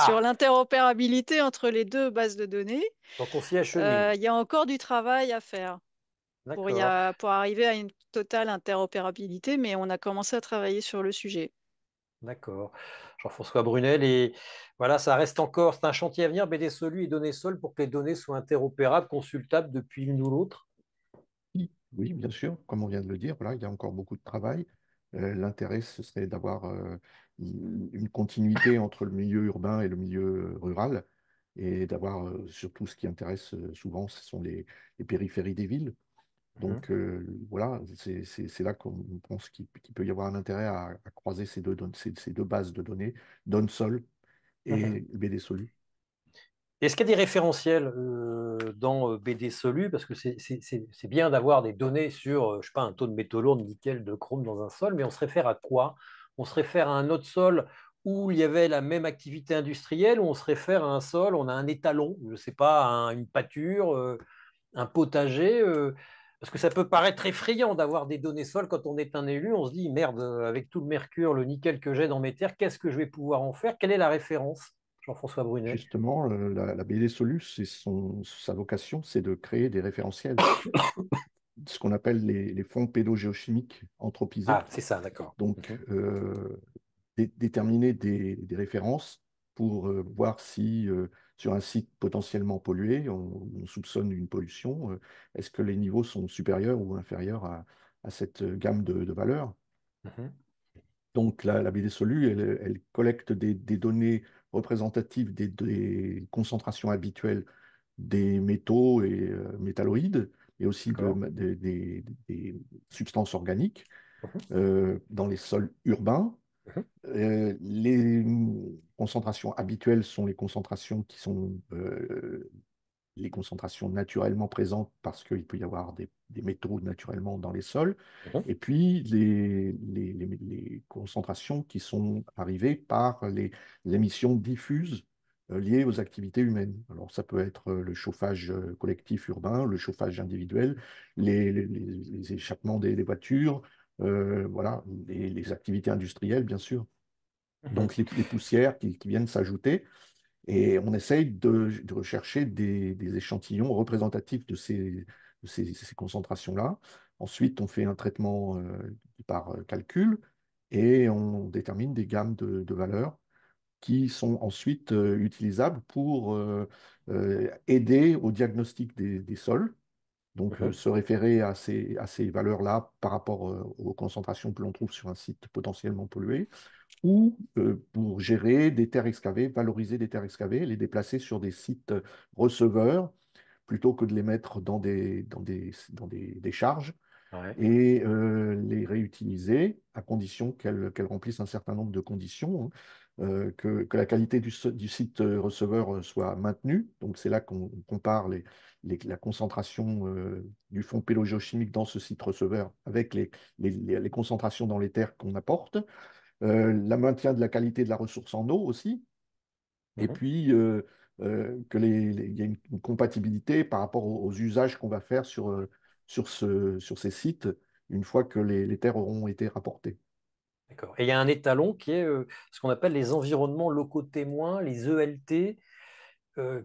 sur
ah,
l'interopérabilité entre les deux bases de données.
donc on s'y achemine.
Il y a encore du travail à faire
D'accord,
pour arriver à une totale interopérabilité, mais on a commencé à travailler sur le sujet.
d'accord. Jean-François Brunel, et voilà, ça reste encore, c'est un chantier à venir, BD Solu et données Sol, pour que les données soient interopérables, consultables depuis l'une ou l'autre.
Oui, oui, bien sûr, comme on vient de le dire, voilà, il y a encore beaucoup de travail. L'intérêt, ce serait d'avoir une continuité entre le milieu urbain et le milieu rural, et d'avoir surtout ce qui intéresse souvent, ce sont les périphéries des villes.
Mhm,
Donc voilà, c'est là qu'on pense qu'il peut y avoir un intérêt à croiser ces deux bases de données, DONSOL
mhm.
et BDSOLU.
Est-ce qu'il y a des référentiels dans BD Solu, parce que c'est bien d'avoir des données sur, je sais pas, un taux de métaux lourds, de nickel, de chrome dans un sol, mais on se réfère à quoi? On se réfère à un autre sol où il y avait la même activité industrielle, ou on se réfère à un sol, on a un étalon, je ne sais pas, une pâture, un potager, parce que ça peut paraître effrayant d'avoir des données sol quand on est un élu. On se dit, merde, avec tout le mercure, le nickel que j'ai dans mes terres, qu'est-ce que je vais pouvoir en faire? Quelle est la référence, Jean-François Brunet?
Justement, la BD Solus, sa vocation, c'est de créer des référentiels, ce qu'on appelle les fonds pédogéochimiques anthropisés.
Ah, c'est ça, d'accord.
Donc, déterminer des références pour voir si sur un site potentiellement pollué, on soupçonne une pollution, est-ce que les niveaux sont supérieurs ou inférieurs à cette gamme de valeurs.
Mhm.
Donc la BD Solu, elle collecte des données représentatives des concentrations habituelles des métaux et métalloïdes, et aussi
D'accord.
des substances organiques
Mhm.
dans les sols urbains.
Mhm.
Les concentrations habituelles sont les concentrations qui sont les concentrations naturellement présentes parce qu'il peut y avoir des métaux naturellement dans les sols,
Mhm.
et puis les concentrations qui sont arrivées par les émissions diffuses liées aux activités humaines. Alors ça peut être le chauffage collectif urbain, le chauffage individuel, les échappements des voitures, voilà, les activités industrielles, bien sûr.
Mhm.
Donc les poussières qui viennent s'ajouter. Et on essaye de rechercher des échantillons représentatifs de ces concentrations-là. Ensuite, on fait un traitement par calcul et on détermine des gammes de valeurs qui sont ensuite utilisables pour aider au diagnostic des sols. Donc,
Mhm.
se référer à ces valeurs-là par rapport aux concentrations que l'on trouve sur un site potentiellement pollué, ou pour gérer des terres excavées, valoriser des terres excavées, les déplacer sur des sites receveurs, plutôt que de les mettre dans des décharges,
Ouais.
et les réutiliser à condition qu'elles remplissent un certain nombre de conditions, hein. Que la qualité du site receveur soit maintenue. Donc c'est là qu'on compare la concentration du fond pélogéochimique dans ce site receveur avec les concentrations dans les terres qu'on apporte. La maintien de la qualité de la ressource en eau aussi, et
Mhm.
puis il y a une compatibilité par rapport aux usages qu'on va faire sur ces sites une fois que les terres auront été rapportées.
D'accord. Et il y a un étalon qui est ce qu'on appelle les environnements locaux témoins, les ELT,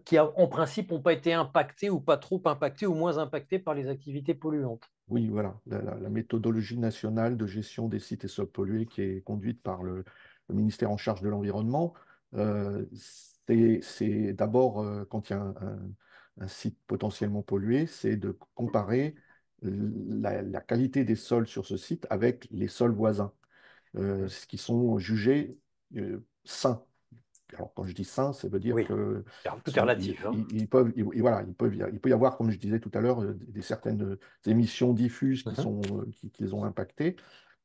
qui en principe n'ont pas été impactés ou pas trop impactés ou moins impactés par les activités polluantes.
Oui, voilà, la méthodologie nationale de gestion des sites et sols pollués qui est conduite par le ministère en charge de l'environnement, c'est d'abord, quand il y a un site potentiellement pollué, c'est de comparer la qualité des sols sur ce site avec les sols voisins,
Mhm.
ce qui sont jugés sains. Alors, quand je dis sain, ça veut dire
Oui,
que
tout est relatif, hein.
voilà, il peut y avoir, comme je disais tout à l'heure, certaines émissions diffuses
Mhm.
qui les ont impactées.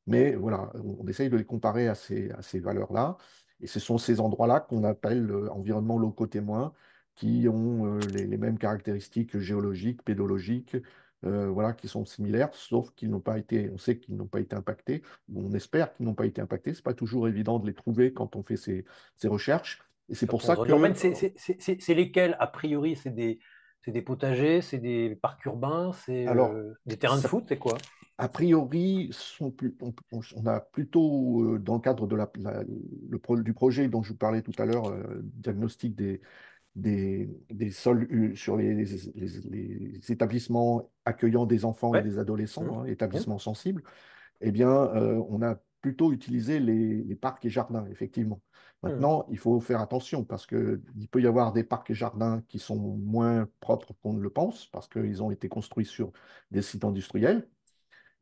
Mais voilà, on essaye de les comparer à ces valeurs-là. Et ce sont ces endroits-là qu'on appelle environnements locaux témoins, qui ont les mêmes caractéristiques géologiques, pédologiques, voilà, qui sont similaires, sauf qu'ils n'ont pas été, on sait qu'ils n'ont pas été impactés, ou on espère qu'ils n'ont pas été impactés. C'est pas toujours évident de les trouver quand on fait ces recherches. Et c'est pour
Quand on
ça
zone urbaine,
que,
c'est lesquels, a priori, c'est des potagers, c'est des parcs urbains, c'est
alors,
des terrains de
ça
foot, c'est quoi?
a priori, on a plutôt, dans le cadre du projet dont je vous parlais tout à l'heure, diagnostic des sols sur les établissements accueillant des enfants et
Ouais.
des adolescents,
Mhm.
hein,
Mhm.
établissements sensibles, eh bien, on a plutôt utilisé les parcs et jardins, effectivement.
Mhm.
Maintenant, il faut faire attention parce qu'il peut y avoir des parcs et jardins qui sont moins propres qu'on ne le pense parce qu'ils ont été construits sur des sites industriels.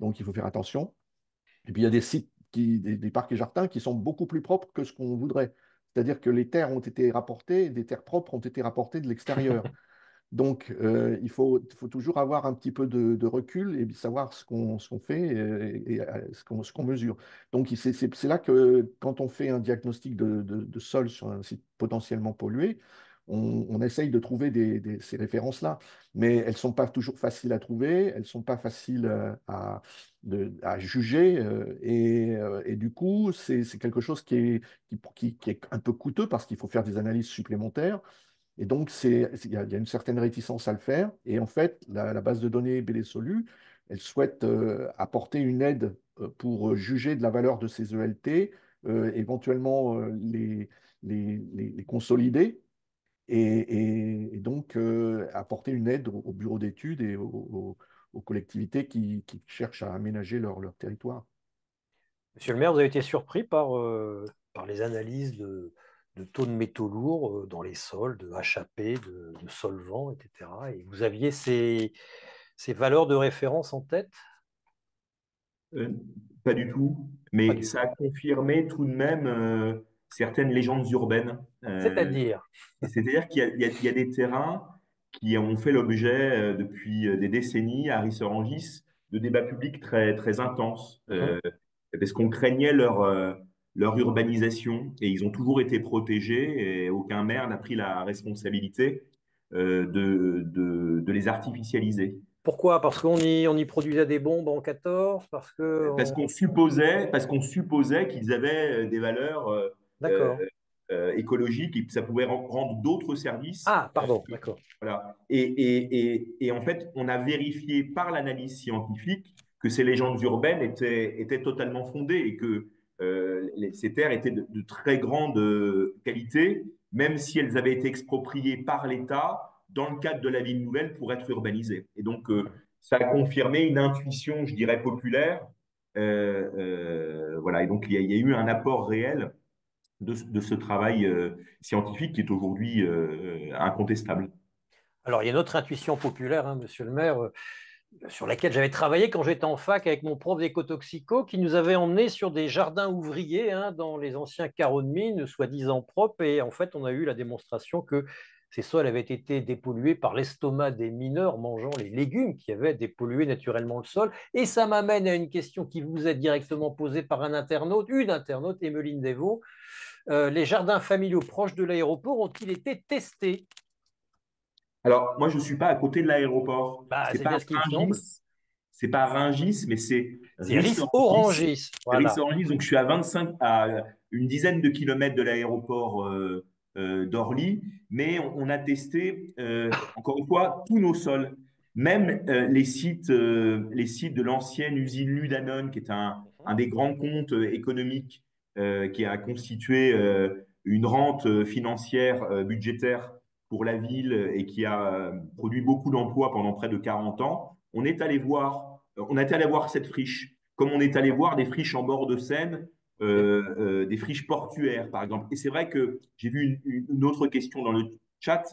Donc, il faut faire attention. Et puis, il y a des sites, des parcs et jardins qui sont beaucoup plus propres que ce qu'on voudrait. C'est-à-dire que les terres ont été rapportées, des terres propres ont été rapportées de l'extérieur. Donc, il faut toujours avoir un petit peu de recul et savoir ce qu'on fait et ce qu'on mesure. Donc, c'est là que quand on fait un diagnostic de sol sur un site potentiellement pollué, on essaye de trouver ces références-là, mais elles ne sont pas toujours faciles à trouver, elles ne sont pas faciles à juger, et du coup, c'est quelque chose qui est un peu coûteux parce qu'il faut faire des analyses supplémentaires. Et donc, il y a une certaine réticence à le faire. Et en fait, la base de données BDSolu, elle souhaite apporter une aide pour juger de la valeur de ces ELT, éventuellement les consolider et donc apporter une aide aux bureaux d'études et aux collectivités qui cherchent à aménager leur territoire.
Monsieur le maire, vous avez été surpris par les analyses de taux de métaux lourds dans les sols, de HAP, de solvants, etc. Et vous aviez ces valeurs de référence en tête?
Euh, Pas du tout,
Pas
mais
du
ça
tout.
a confirmé tout de même certaines légendes urbaines.
C'est-à-dire,
C'est-à-dire qu'il y a des terrains qui ont fait l'objet depuis des décennies à Rissorangis de débats publics très, très intenses,
mhm.
parce qu'on craignait leur urbanisation et ils ont toujours été protégés et aucun maire n'a pris la responsabilité de les artificialiser.
Pourquoi? Parce qu'on y produisait des bombes en 14, parce que...
Parce qu'on supposait qu'ils avaient des valeurs euh,
D'accord.
écologiques et que ça pouvait rendre d'autres services.
Ah, pardon, d'accord.
Voilà. Et en fait, on a vérifié par l'analyse scientifique que ces légendes urbaines étaient totalement fondées et que ces terres étaient de très grande qualité, même si elles avaient été expropriées par l'État dans le cadre de la ville nouvelle pour être urbanisées. Et donc, ça a confirmé une intuition, je dirais, populaire. Voilà. Et donc, il y a eu un apport réel de ce travail scientifique qui est aujourd'hui incontestable.
Alors, il y a une autre intuition populaire, hein, monsieur le maire, sur laquelle j'avais travaillé quand j'étais en fac avec mon prof d'écotoxico, qui nous avait emmenés sur des jardins ouvriers hein, dans les anciens carreaux de mine, soi-disant propres. Et en fait, on a eu la démonstration que ces sols avaient été dépollués par l'estomac des mineurs mangeant les légumes qui avaient dépollué naturellement le sol. Et ça m'amène à une question qui vous est directement posée par une internaute, Emeline Devaux. Les jardins familiaux proches de l'aéroport ont-ils été testés?
Alors, moi, je ne suis pas à côté de l'aéroport.
Bah,
C'est
c'est
pas
bien ce qui me semble.
Rungis, mais c'est
C'est
Ris-Orangis.
Orangis, voilà.
Ris-Orangis, donc je suis à une dizaine de kilomètres de l'aéroport d'Orly, mais on a testé, encore une fois, tous nos sols. Même les sites de l'ancienne usine Ludanone, qui est un des grands comptes économiques qui a constitué une rente financière budgétaire pour la ville et qui a produit beaucoup d'emplois pendant près de 40 ans, on est allé voir cette friche, comme on est allé voir des friches en bord de Seine, des friches portuaires, par exemple. Et c'est vrai que j'ai vu une autre question dans le chat.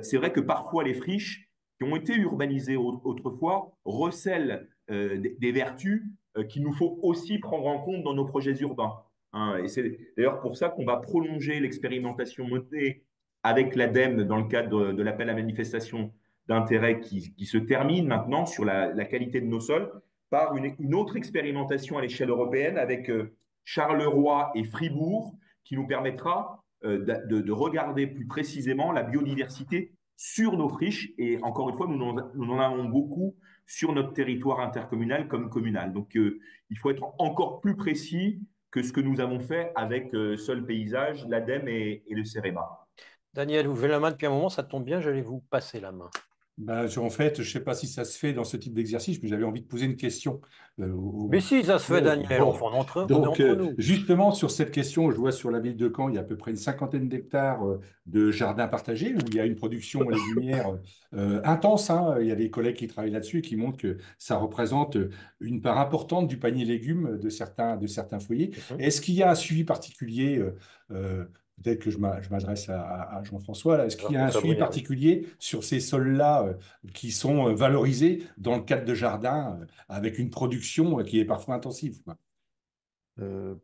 C'est vrai que parfois les friches qui ont été urbanisées autrefois recèlent des vertus qu'il nous faut aussi prendre en compte dans nos projets urbains. Hein. Et c'est d'ailleurs pour ça qu'on va prolonger l'expérimentation menée avec l'ADEME dans le cadre de l'appel à manifestation d'intérêt qui se termine maintenant sur la qualité de nos sols par une autre expérimentation à l'échelle européenne avec Charleroi et Fribourg qui nous permettra de regarder plus précisément la biodiversité sur nos friches. Et encore une fois, nous en avons beaucoup sur notre territoire intercommunal comme communal. Donc, il faut être encore plus précis que ce que nous avons fait avec Sol Paysage, l'ADEME et le CEREMA.
Daniel, vous levez la main depuis un moment, ça tombe bien, j'allais vous passer la main.
Ben, en fait, je ne sais pas si ça se fait dans ce type d'exercice, mais j'avais envie de poser une question.
Mais si, ça se fait, Daniel,
Bon,
enfin, on est
donc
entre nous.
justement sur cette question, je vois sur la ville de Caen, il y a à peu près une cinquantaine d'hectares de jardins partagés où il y a une production légumière intense. Hein. Il y a des collègues qui travaillent là-dessus et qui montrent que ça représente une part importante du panier légumes de certains foyers.
Mhm.
Est-ce qu'il y a un suivi particulier peut-être que je m'adresse à Jean-François là. Est-ce qu'il y a un
Jean-François
suivi
Brunel, oui.
particulier sur ces sols-là qui sont valorisés dans le cadre de jardins avec une production qui est parfois intensive, quoi?
Euh,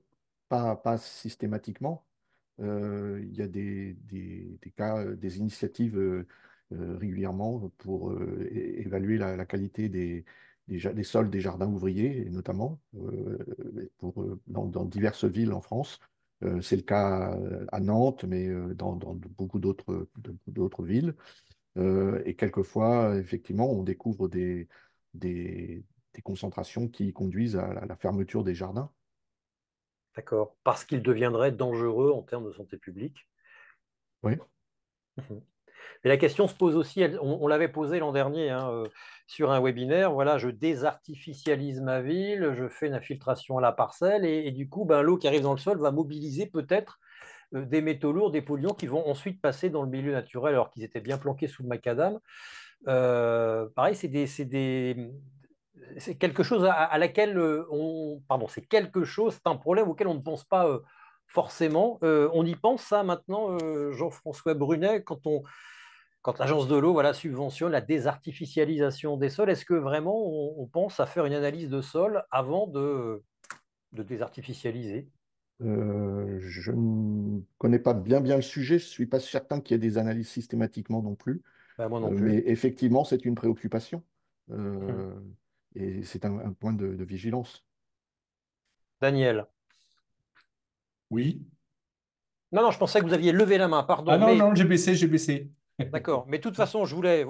pas systématiquement. Il y a des cas, des initiatives régulièrement pour évaluer la qualité des sols des jardins ouvriers, et notamment dans diverses villes en France. C'est le cas à Nantes, mais dans beaucoup d'autres villes. Et quelquefois, effectivement, on découvre des concentrations qui conduisent à la fermeture des jardins.
D'accord. Parce qu'il deviendrait dangereux en termes de santé publique.
Oui.
Mhm. Mais la question se pose aussi, on l'avait posée l'an dernier hein, sur un webinaire, voilà, je désartificialise ma ville, je fais une infiltration à la parcelle et du coup, ben, l'eau qui arrive dans le sol va mobiliser peut-être des métaux lourds, des polluants qui vont ensuite passer dans le milieu naturel alors qu'ils étaient bien planqués sous le macadam. Pareil, c'est quelque chose à laquelle pardon, c'est quelque chose, c'est un problème auquel on ne pense pas forcément. On y pense ça maintenant, Jean-François Brunet, quand l'agence de l'eau voilà, subventionne la désartificialisation des sols. Est-ce que vraiment on pense à faire une analyse de sol avant de désartificialiser?
Je ne connais pas bien le sujet. Je ne suis pas certain qu'il y ait des analyses systématiquement non plus.
Ben, moi non
Mais
plus.
effectivement, c'est une préoccupation.
Mhm.
Euh, et c'est un point de vigilance.
Daniel.
Oui.
Non, non, je pensais que vous aviez levé la main,
Ah
pardon,
non,
mais
non, j'ai baissé, j'ai baissé.
d'accord. Mais de toute façon, je voulais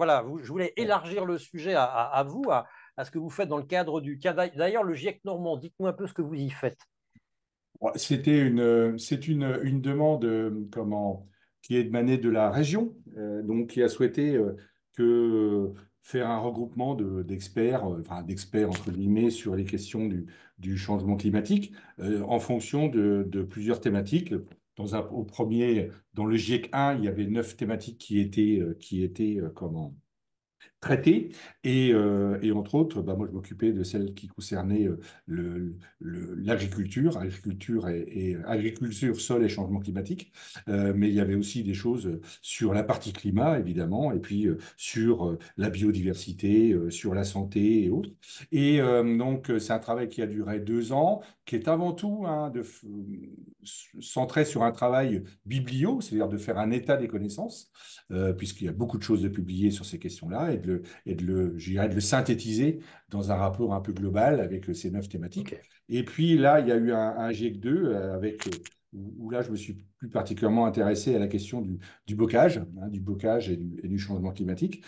élargir le sujet à vous, à ce que vous faites dans le cadre du cas. D'ailleurs, le GIEC Normand, dites-nous un peu ce que vous y faites.
Ouais, c'est une demande qui est émanée de la région, donc qui a souhaité faire un regroupement d'experts, enfin d'experts entre guillemets sur les questions du changement climatique en fonction de plusieurs thématiques. Dans le GIEC 1, il y avait 9 thématiques qui étaient traitées. Et entre autres, bah, moi, je m'occupais de celles qui concernaient l'agriculture, agriculture, sol et changement climatique. Mais il y avait aussi des choses sur la partie climat, évidemment, et puis sur la biodiversité, sur la santé et autres. Et donc, c'est un travail qui a duré 2 ans, qui est avant tout hein, centré sur un travail biblio, c'est-à-dire de faire un état des connaissances, puisqu'il y a beaucoup de choses de publier sur ces questions-là, je dirais, de le synthétiser dans un rapport un peu global avec ces 9 thématiques.
Ok.
Et puis là, il y a eu un GIEC 2 où là, je me suis plus particulièrement intéressé à la question du bocage, hein, du bocage et du changement climatique.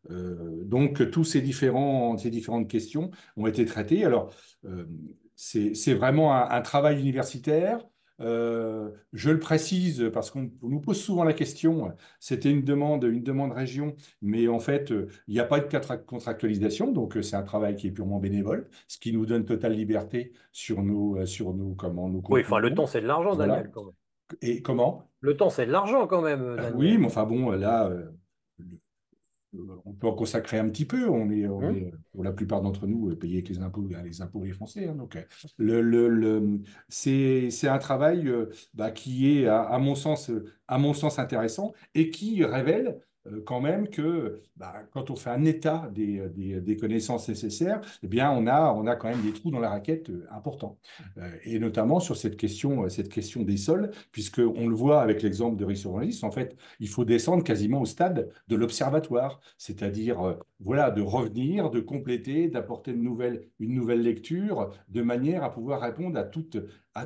Donc, tous ces différentes questions ont été traitées. Alors, c'est vraiment un travail universitaire. Je le précise parce qu'on nous pose souvent la question, c'était une demande région, mais en fait, il n'y a pas de contractualisation, donc c'est un travail qui est purement bénévole, ce qui nous donne totale liberté nos
Oui, enfin, le
conclusions.
temps, c'est de l'argent,
Voilà.
Daniel, quand même.
Et comment?
Le temps, c'est de l'argent, quand même,
Oui,
Daniel.
mais enfin bon, là, on peut en consacrer un petit peu.
Hmm.
Pour la plupart d'entre nous, payés avec les impôts des Français, hein. Donc, c'est un travail bah, qui est, à mon sens intéressant et qui révèle quand même que bah, quand on fait un état des connaissances nécessaires, eh bien, on a quand même des trous dans la raquette importants. Et notamment sur cette question des sols, puisqu'on le voit avec l'exemple de Rissorangis, en fait, il faut descendre quasiment au stade de l'observatoire, c'est-à-dire voilà, de revenir, de compléter, d'apporter une nouvelle lecture, de manière à pouvoir répondre à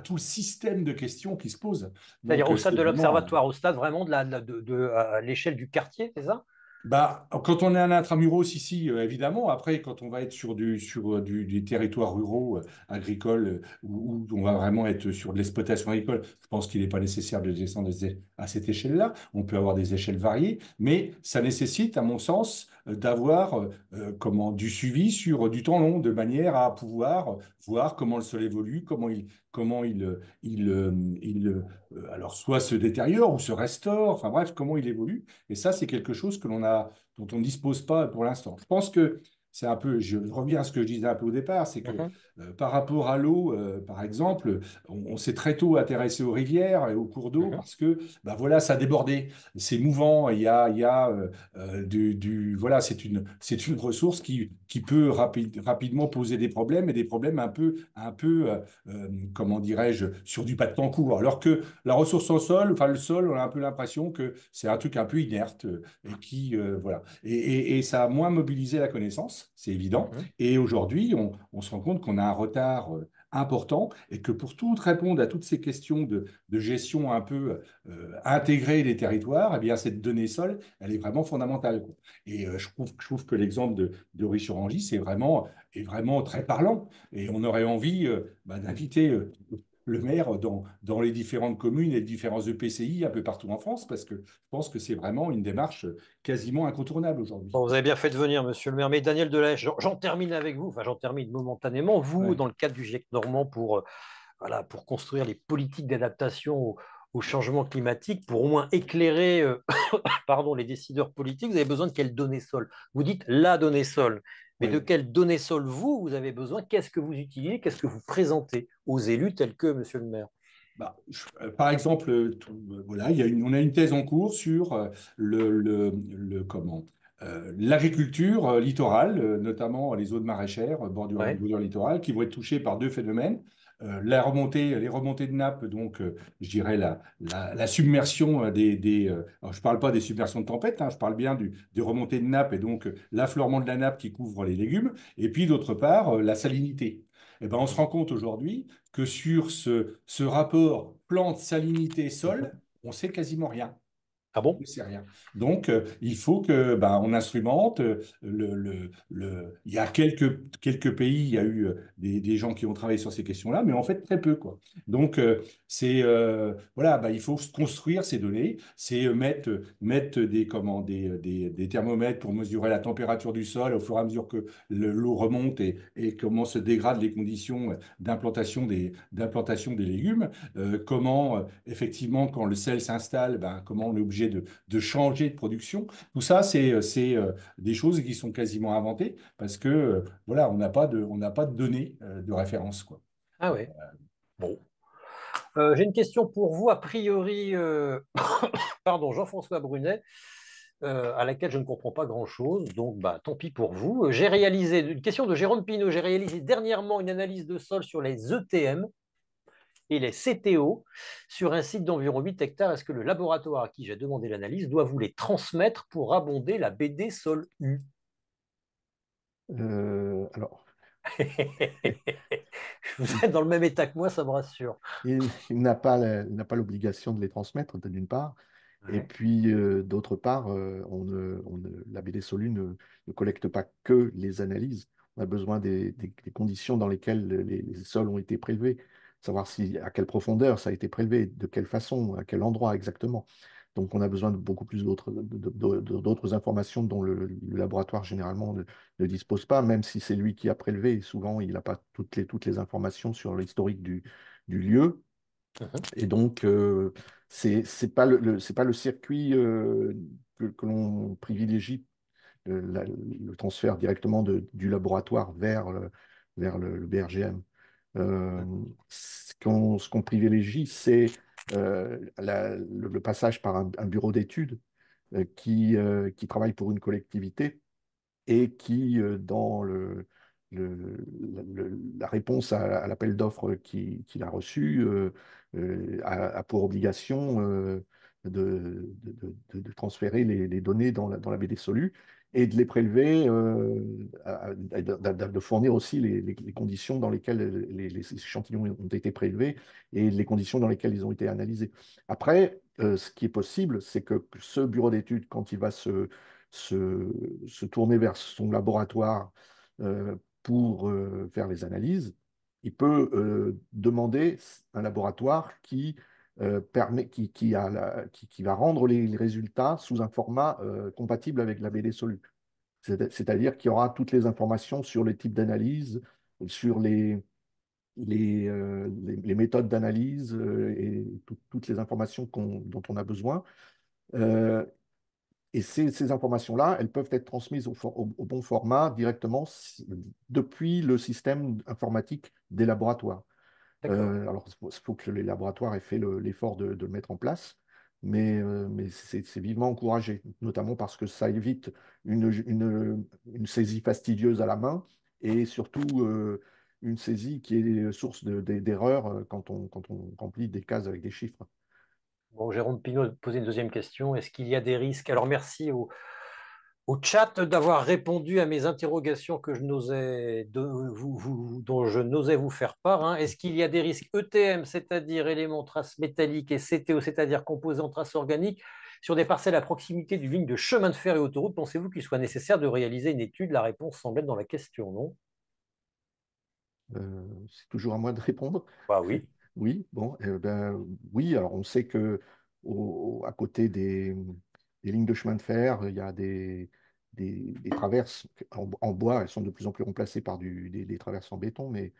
tout le système de questions qui se posent.
C'est-à-dire
Donc,
au stade
c'est
de
vraiment
l'observatoire, au stade vraiment à l'échelle du quartier, c'est ça?
bah, quand on est un intramuros ici, évidemment. Après, quand on va être sur des territoires ruraux, agricoles, où on va vraiment être sur de l'exploitation agricole, je pense qu'il n'est pas nécessaire de descendre à cette échelle-là. On peut avoir des échelles variées, mais ça nécessite, à mon sens, d'avoir du suivi sur du temps long, de manière à pouvoir voir comment le sol évolue, alors soit se détériore ou se restaure, enfin bref, comment il évolue. Et ça, c'est quelque chose dont on ne dispose pas pour l'instant. Je pense que c'est un peu, je reviens à ce que je disais un peu au départ, c'est que
Mhm.
par rapport à l'eau, par exemple, on s'est très tôt intéressé aux rivières et aux cours d'eau
Mhm.
parce que, bah voilà, ça débordait, c'est mouvant, il y a voilà, c'est une ressource qui peut rapidement poser des problèmes et des problèmes un peu, comment dirais-je, sur du pas de temps court. Alors que la ressource en sol, enfin le sol, on a un peu l'impression que c'est un truc un peu inerte et voilà. Et ça a moins mobilisé la connaissance, c'est évident.
Mhm.
Et aujourd'hui, on se rend compte qu'on a un retard important et que pour tout répondre à toutes ces questions de gestion un peu intégrée des territoires, eh bien, cette donnée sol, elle est vraiment fondamentale, quoi. Et je trouve que l'exemple de Ris-sur-Angis est vraiment très parlant. Et on aurait envie d'inviter le maire dans les différentes communes et les différents EPCI un peu partout en France, parce que je pense que c'est vraiment une démarche quasiment incontournable aujourd'hui.
Bon, vous avez bien fait de venir, monsieur le maire. Mais Daniel Delay, j'en termine avec vous, enfin j'en termine momentanément. Vous,
Ouais.
dans le cadre du GIEC Normand, voilà, pour construire les politiques d'adaptation au changement climatique, pour au moins éclairer pardon, les décideurs politiques, vous avez besoin de quelles données sol? Vous dites la donnée sol. Mais de
Ouais.
quelles données sol vous avez besoin? Qu'est-ce que vous utilisez? Qu'est-ce que vous présentez aux élus tels que monsieur le maire?
Bah, par exemple, voilà, on a une thèse en cours sur l'agriculture littorale, notamment les zones maraîchères,
Ouais.
bordure littorale, qui vont être touchées par deux phénomènes. Les remontées de nappe, donc je dirais la submersion alors, je ne parle pas des submersions de tempête, hein, je parle bien des remontées de nappe et donc l'affleurement de la nappe qui couvre les légumes, et puis d'autre part la salinité. Eh ben, on se rend compte aujourd'hui que sur ce rapport plante, salinité, sol,
Mhm.
on sait quasiment rien.
Ah
On
bon?
ne sait rien. Donc, il faut que, ben, on instrumente. Il y a quelques pays, il y a eu des gens qui ont travaillé sur ces questions-là, mais en fait très peu, quoi. Donc, voilà, ben, il faut se construire ces données, c'est mettre des thermomètres pour mesurer la température du sol au fur et à mesure que l'eau remonte et comment se dégradent les conditions d'implantation des légumes. Comment, effectivement, quand le sel s'installe, ben, comment on est obligé de changer de production. Tout ça, c'est des choses qui sont quasiment inventées parce que voilà, on n'a pas de données de référence, quoi.
Ah ouais. Bon. J'ai une question pour vous, a priori, pardon, Jean-François Brunet, à laquelle je ne comprends pas grand-chose, donc bah, tant pis pour vous. J'ai réalisé, une question de Jérôme Pinault, j'ai réalisé dernièrement une analyse de sol sur les ETM et les CTO sur un site d'environ 8 hectares. Est-ce que le laboratoire à qui j'ai demandé l'analyse doit vous les transmettre pour abonder la BD Sol U?
Alors,
Vous
il,
êtes dans le même état que moi, ça me rassure.
il n'a pas l'obligation de les transmettre, d'une part. Et
Ouais.
puis, d'autre part, la BD Solu ne collecte pas que les analyses. On a besoin des conditions dans lesquelles les sols ont été prélevés, savoir à quelle profondeur ça a été prélevé, de quelle façon, à quel endroit exactement. Donc, on a besoin de beaucoup plus d'autres informations dont le laboratoire généralement ne dispose pas, même si c'est lui qui a prélevé. Souvent, il n'a pas toutes les informations sur l'historique du lieu.
Mhm.
Et donc, c'est pas le circuit que l'on privilégie, le transfert directement du laboratoire vers le BRGM. Ce qu'on privilégie, c'est le passage par un bureau d'études qui travaille pour une collectivité et qui, dans la réponse à l'appel d'offres qu'il a reçu, a pour obligation de transférer les données dans la BD Solu et de les prélever, de fournir aussi les conditions dans lesquelles les échantillons ont été prélevés et les conditions dans lesquelles ils ont été analysés. Après, ce qui est possible, c'est que ce bureau d'études, quand il va se tourner vers son laboratoire pour faire les analyses, il peut demander un laboratoire qui va rendre les résultats sous un format compatible avec la BD Solu. C'est-à-dire qu'il y aura toutes les informations sur les types d'analyse, sur les méthodes d'analyse et toutes les informations dont on a besoin. Euh, et ces informations-là, elles peuvent être transmises au bon format directement depuis le système informatique des laboratoires.
D'accord.
Alors, il faut que les laboratoires aient fait l'effort de le mettre en place, mais c'est vivement encouragé, notamment parce que ça évite une saisie fastidieuse à la main et surtout une saisie qui est source d'erreurs quand on remplit des cases avec des chiffres.
Bon, Jérôme Pinault posait une deuxième question. Est-ce qu'il y a des risques? Alors, merci au chat d'avoir répondu à mes interrogations que dont je n'osais vous faire part, hein. Est-ce qu'il y a des risques ETM, c'est-à-dire éléments traces métalliques, et CTO, c'est-à-dire composants traces organiques, sur des parcelles à proximité d'une ligne de chemin de fer et autoroute? Pensez-vous qu'il soit nécessaire de réaliser une étude? La réponse semble être dans la question, non?
C'est toujours à moi de répondre.
Bah oui.
Oui, bon, oui, alors on sait que à côté des lignes de chemin de fer, il y a des traverses en bois. Elles sont de plus en plus remplacées par des traverses en béton, mais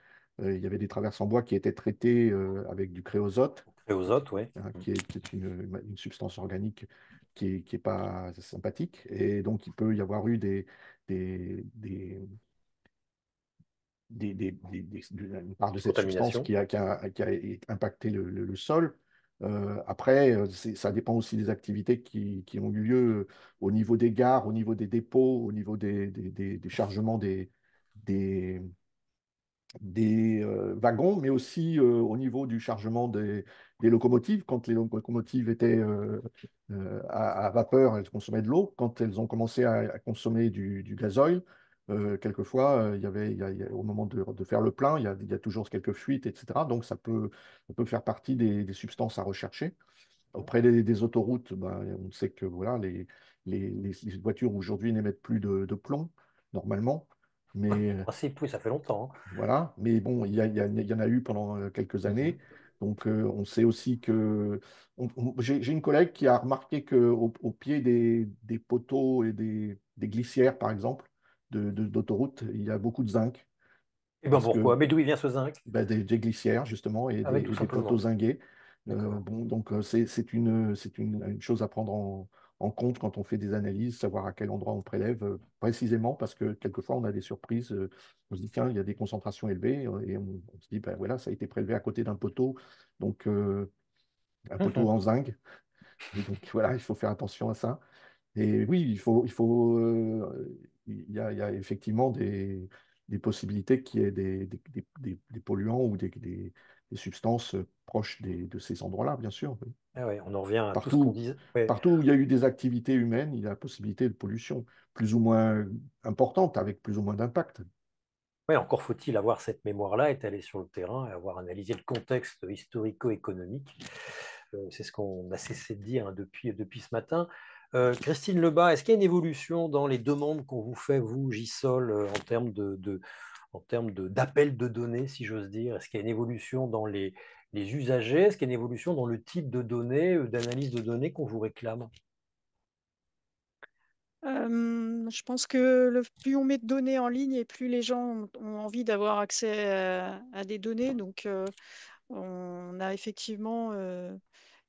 il y avait des traverses en bois qui étaient traitées avec du créosote,
Créosote, oui.
hein, qui est une substance organique qui est pas sympathique. Et donc, il peut y avoir eu des, des, une part de cette substance
Contamination.
qui a impacté le sol. Après, ça dépend aussi des activités qui ont eu lieu au niveau des gares, au niveau des dépôts, au niveau des chargements des, des wagons, mais aussi au niveau du chargement des locomotives. Quand les locomotives étaient à vapeur, elles consommaient de l'eau. Quand elles ont commencé à consommer du gasoil, quelquefois, au moment de faire le plein, il y a toujours quelques fuites, etc. Donc, ça peut faire partie des substances à rechercher. Auprès des autoroutes, ben, on sait que voilà, les voitures aujourd'hui n'émettent plus de plomb, normalement. Mais
En principe, oui, ça fait longtemps, hein.
voilà, mais bon, il y en a eu pendant quelques années. Donc, on sait aussi que. J'ai une collègue qui a remarqué au pied des poteaux et des glissières, par exemple, d'autoroute, il y a beaucoup de zinc.
Et ben
Parce
pourquoi?
que
Mais d'où il vient ce zinc?
ben, des glissières, justement,
Ah oui, tout
et des poteaux
simplement.
zingués.
D'accord.
Bon, donc, c'est une chose à prendre en compte quand on fait des analyses, savoir à quel endroit on prélève précisément, parce que quelquefois, on a des surprises. On se dit, tiens, il y a des concentrations élevées, et on se dit, ben voilà, ça a été prélevé à côté d'un poteau, donc un poteau en zinc. Et donc, voilà, il faut faire attention à ça. Et oui, il y a effectivement des possibilités qu'il y ait des polluants ou des substances proches de ces endroits-là, bien sûr. Oui.
Ah ouais, on en revient à tout ce qu'on
Partout,
disait. Ouais.
partout où il y a eu des activités humaines, il y a la possibilité de pollution, plus ou moins importante, avec plus ou moins d'impact.
Ouais, encore faut-il avoir cette mémoire-là, être allé sur le terrain et avoir analysé le contexte historico-économique. C'est ce qu'on a cessé de dire, hein, depuis ce matin. Christine Lebas, est-ce qu'il y a une évolution dans les demandes qu'on vous fait, vous, Gisol, en termes d'appel de données, si j'ose dire? Est-ce qu'il y a une évolution dans les usagers? Est-ce qu'il y a une évolution dans le type de données, d'analyse de données qu'on vous réclame?
Je pense que plus on met de données en ligne et plus les gens ont envie d'avoir accès à des données. Donc, on a effectivement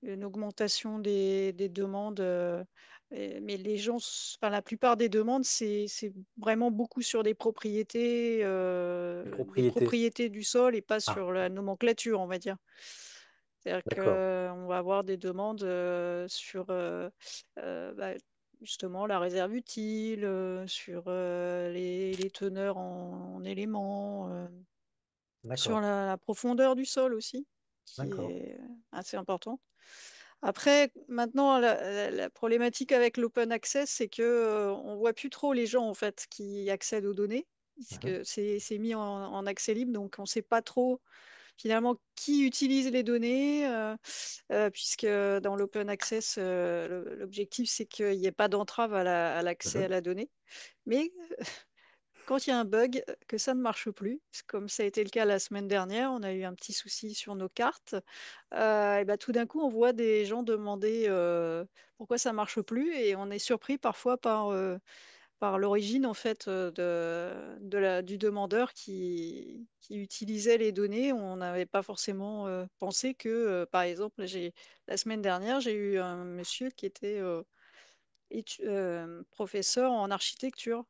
une augmentation des demandes. Mais les gens, enfin, la plupart des demandes, c'est vraiment beaucoup sur
Les
des
propriétés.
propriétés du sol et pas
Ah,
sur la nomenclature, on va dire. C'est-à-dire
d'accord,
qu'on va avoir des demandes sur bah, justement la réserve utile, sur les teneurs en éléments, sur
d'accord,
la profondeur du sol aussi, qui
d'accord.
est assez importante. Après, maintenant, la problématique avec l'open access, c'est que on voit plus trop les gens en fait qui accèdent aux données,
Mhm.
puisque c'est mis en accès libre, donc on ne sait pas trop finalement qui utilise les données, puisque dans l'open access, l'objectif c'est qu'il n'y ait pas d'entrave à l'accès à
Mhm.
la donnée. Mais quand il y a un bug, que ça ne marche plus, comme ça a été le cas la semaine dernière, on a eu un petit souci sur nos cartes. Et ben, tout d'un coup, on voit des gens demander pourquoi ça marche plus, et on est surpris parfois par l'origine en fait du demandeur qui utilisait les données. On n'avait pas forcément pensé que, par exemple, la semaine dernière, j'ai eu un monsieur qui était professeur en architecture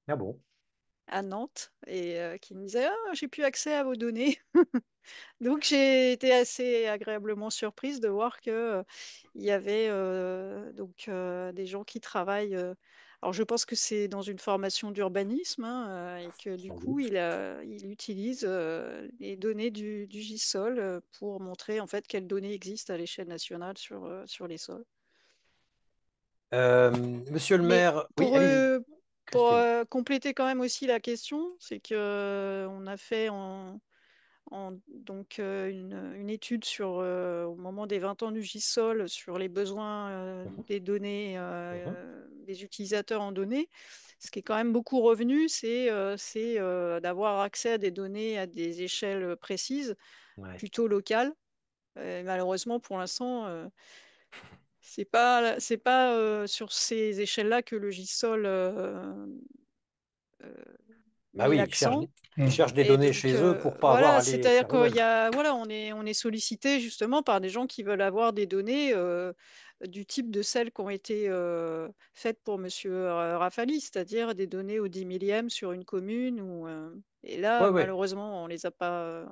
Ah bon?
à Nantes et qui me disait ah, j'ai plus accès à vos données. Donc j'ai été assez agréablement surprise de voir que il y avait des gens qui travaillent. Alors je pense que c'est dans une formation d'urbanisme hein, et que du
Sans
coup
doute.
il utilise les données du GISOL pour montrer en fait quelles données existent à l'échelle nationale sur les sols.
Monsieur le
Mais
maire, oui,
pour,
allez-y,
pour
Christine.
compléter quand même aussi la question, c'est que on a fait donc une étude au moment des 20 ans du GISOL sur les besoins
Mhm,
des données,
mhm.
des utilisateurs en données. Ce qui est quand même beaucoup revenu, c'est d'avoir accès à des données à des échelles précises,
Ouais.
plutôt locales. Malheureusement, pour l'instant, c'est pas sur ces échelles-là que le GISOL euh,
Bah
met
oui,
l'accent.
ils cherchent des
Et
données
donc,
chez eux pour pas avoir à
voilà,
aller
c'est-à-dire
faire eux-mêmes.
voilà, on est sollicité justement par des gens qui veulent avoir des données du type de celles qui ont été faites pour Monsieur Rafali, c'est-à-dire des données au 10 millième sur une commune. Et là,
Ouais, ouais.
malheureusement, on les a pas.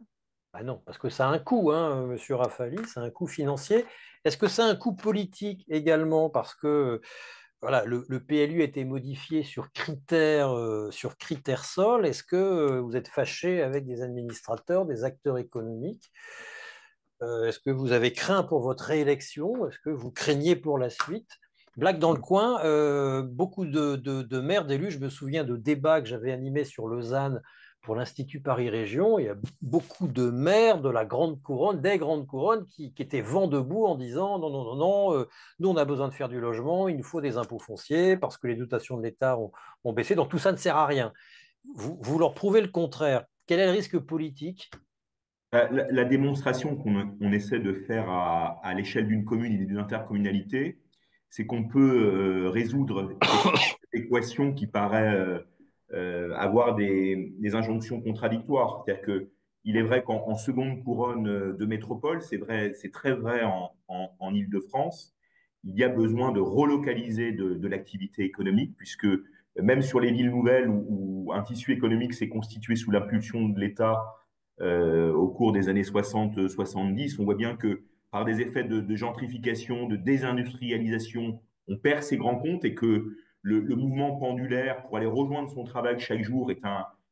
Bah non, parce que ça a un coût, hein, monsieur Rafali, ça a un coût financier. Est-ce que ça a un coût politique également? Parce que voilà, le PLU a été modifié sur critères sol. Est-ce que vous êtes fâché avec des administrateurs, des acteurs économiques? Est-ce que vous avez craint pour votre réélection? Est-ce que vous craignez pour la suite? Blague dans le coin, beaucoup de maires, d'élus, je me souviens de débats que j'avais animés sur Lausanne pour l'Institut Paris Région. Il y a beaucoup de maires de la Grande Couronne, des Grandes Couronnes, qui étaient vent debout en disant non, non, non, non, nous on a besoin de faire du logement, il nous faut des impôts fonciers parce que les dotations de l'État ont baissé, donc tout ça ne sert à rien. Vous leur prouvez le contraire. Quel est le risque politique?
La démonstration qu'on essaie de faire à l'échelle d'une commune et d'une intercommunalité, c'est qu'on peut résoudre cette équation qui paraît avoir des injonctions contradictoires. C'est-à-dire que il est vrai qu'en seconde couronne de métropole, c'est vrai, c'est très vrai en Île-de-France, il y a besoin de relocaliser de l'activité économique, puisque même sur les villes nouvelles où un tissu économique s'est constitué sous l'impulsion de l'État au cours des années 60-70, on voit bien que par des effets de gentrification, de désindustrialisation, on perd ses grands comptes et que le mouvement pendulaire pour aller rejoindre son travail chaque jour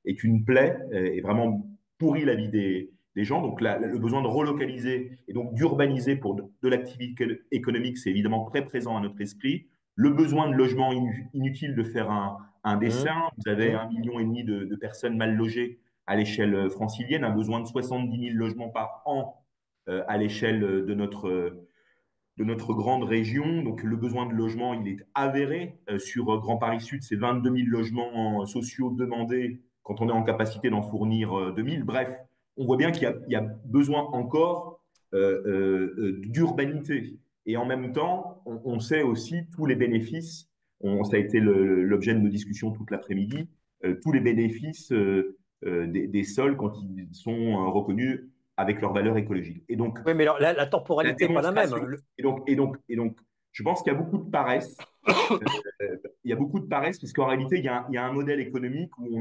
est une plaie et vraiment pourrit la vie des gens. Donc le besoin de relocaliser et donc d'urbaniser pour de l'activité économique, c'est évidemment très présent à notre esprit. Le besoin de logement inutile de faire un
Hum,
dessin. Vous avez
hum.
1,5 million de personnes mal logées à l'échelle francilienne, un besoin de 70 000 logements par an à l'échelle de notre grande région. Donc le besoin de logement, il est avéré. Sur Grand Paris Sud, c'est 22 000 logements sociaux demandés quand on est en capacité d'en fournir 2 000. Bref, on voit bien qu'il y a besoin encore d'urbanité. Et en même temps, on sait aussi tous les bénéfices, ça a été l'objet de nos discussions toute l'après-midi, tous les bénéfices des sols quand ils sont reconnus avec leur valeur écologique. Et donc,
Oui, mais alors, la
la
temporalité n'est pas la même,
démonstration.
hein.
Et donc, je pense qu'il y a beaucoup de paresse. Il y a beaucoup de paresse parce qu'en réalité, il y a un modèle économique où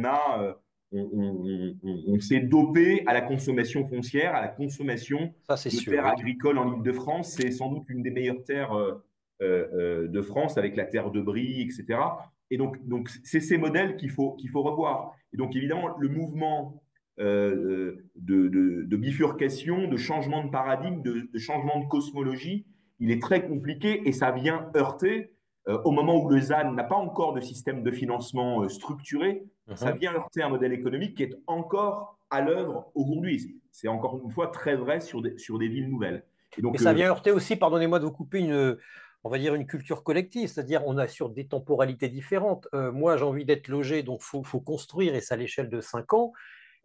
on s'est dopé à la consommation foncière, à la consommation
Ça, c'est
de
sûr,
terres
oui.
agricoles en Île-de-France. C'est sans doute une des meilleures terres de France avec la terre de Brie, etc. Et donc c'est ces modèles qu'il faut revoir. Et donc, évidemment, le mouvement de bifurcation, de changement de paradigme, de changement de cosmologie, il est très compliqué et ça vient heurter, au moment où le ZAN n'a pas encore de système de financement structuré, ça
Mhm.
vient heurter un modèle économique qui est encore à l'œuvre aujourd'hui. C'est encore une fois très vrai sur des villes nouvelles. Et
Et
donc,
ça vient heurter aussi, pardonnez-moi de vous couper, on va dire une culture collective, c'est-à-dire on a sur des temporalités différentes. Moi, j'ai envie d'être logé, donc faut construire, et c'est à l'échelle de 5 ans.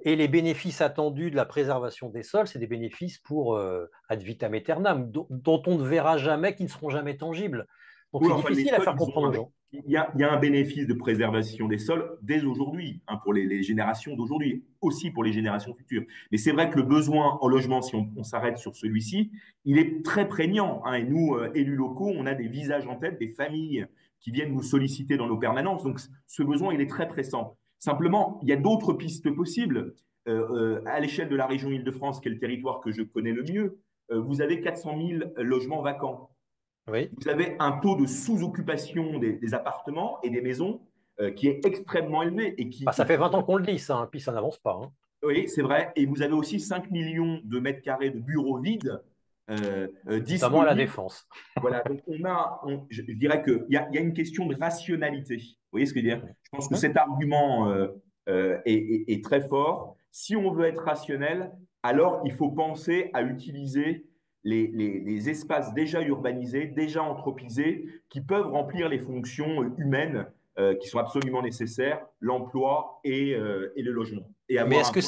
Et les bénéfices attendus de la préservation des sols, c'est des bénéfices pour ad vitam aeternam, dont on ne verra jamais, qui ne seront jamais tangibles. Donc
oui,
c'est
enfin, les
difficile à
sols,
faire comprendre aux gens.
il y a un bénéfice de préservation des sols dès aujourd'hui, hein, pour les générations d'aujourd'hui, aussi pour les générations futures. Mais c'est vrai que le besoin en logement, si on s'arrête sur celui-ci, il est très prégnant, hein, et nous, élus locaux, on a des visages en tête, des familles qui viennent nous solliciter dans nos permanences. Donc ce besoin, il est très pressant. Simplement, il y a d'autres pistes possibles. À l'échelle de la région Île-de-France, qui est le territoire que je connais le mieux, vous avez 400 000 logements vacants.
Oui.
Vous avez un taux de sous-occupation des appartements et des maisons qui est extrêmement élevé
Bah, ça fait 20 ans qu'on le dit, ça, hein, puis ça n'avance pas, hein.
oui, c'est vrai. Et vous avez aussi 5 millions de mètres carrés de bureaux vides
Notamment à la
disponibles.
défense.
Voilà, donc je dirais qu'il y a une question de rationalité. Vous voyez ce que je veux dire? Je pense que cet argument est très fort. Si on veut être rationnel, alors il faut penser à utiliser les espaces déjà urbanisés, déjà anthropisés, qui peuvent remplir les fonctions humaines qui sont absolument nécessaires, l'emploi et le logement. Et
Mais
avoir un plan.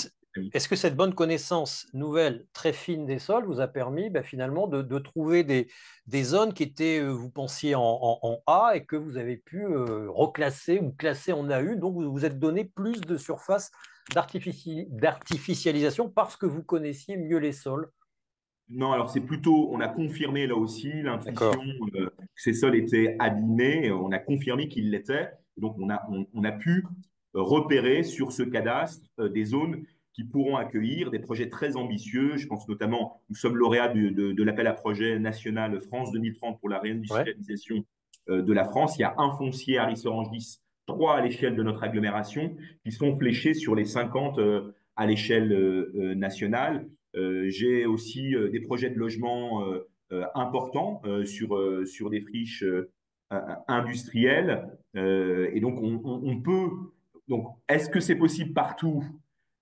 est-ce que cette bonne connaissance nouvelle, très fine des sols vous a permis finalement de trouver des zones qui étaient, vous pensiez, en A et que vous avez pu reclasser ou classer en AU, donc vous vous êtes donné plus de surface d'artificialisation parce que vous connaissiez mieux les sols?
Non, alors c'est plutôt, on a confirmé là aussi l'intuition
D'accord.
que ces sols étaient abîmés, on a confirmé qu'ils l'étaient. Donc on a pu repérer sur ce cadastre des zones qui pourront accueillir des projets très ambitieux. Je pense notamment, nous sommes lauréats de l'appel à projet national France 2030 pour la
Ouais.
réindustrialisation de la France. Il y a un foncier à Rissorangis, 3 à l'échelle de notre agglomération, qui sont fléchés sur les 50 à l'échelle nationale. J'ai aussi des projets de logement importants sur des friches industrielles. Et donc, on peut. Donc, est-ce que c'est possible partout?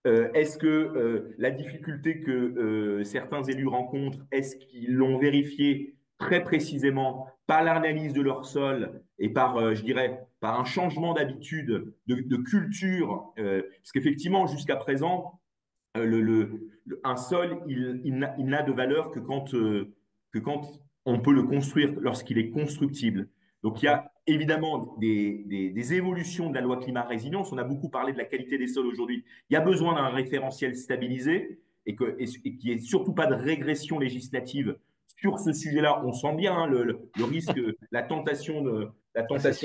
Est-ce que la difficulté que certains élus rencontrent, est-ce qu'ils l'ont vérifié très précisément par l'analyse de leur sol et par, je dirais, par un changement d'habitude, de culture parce qu'effectivement, jusqu'à présent, un sol, il n'a de valeur que quand on peut le construire, lorsqu'il est constructible. Donc, il y a évidemment des évolutions de la loi climat résilience. On a beaucoup parlé de la qualité des sols aujourd'hui. Il y a besoin d'un référentiel stabilisé et qu'il n'y ait surtout pas de régression législative sur ce sujet-là. On sent bien hein, le risque, la tentation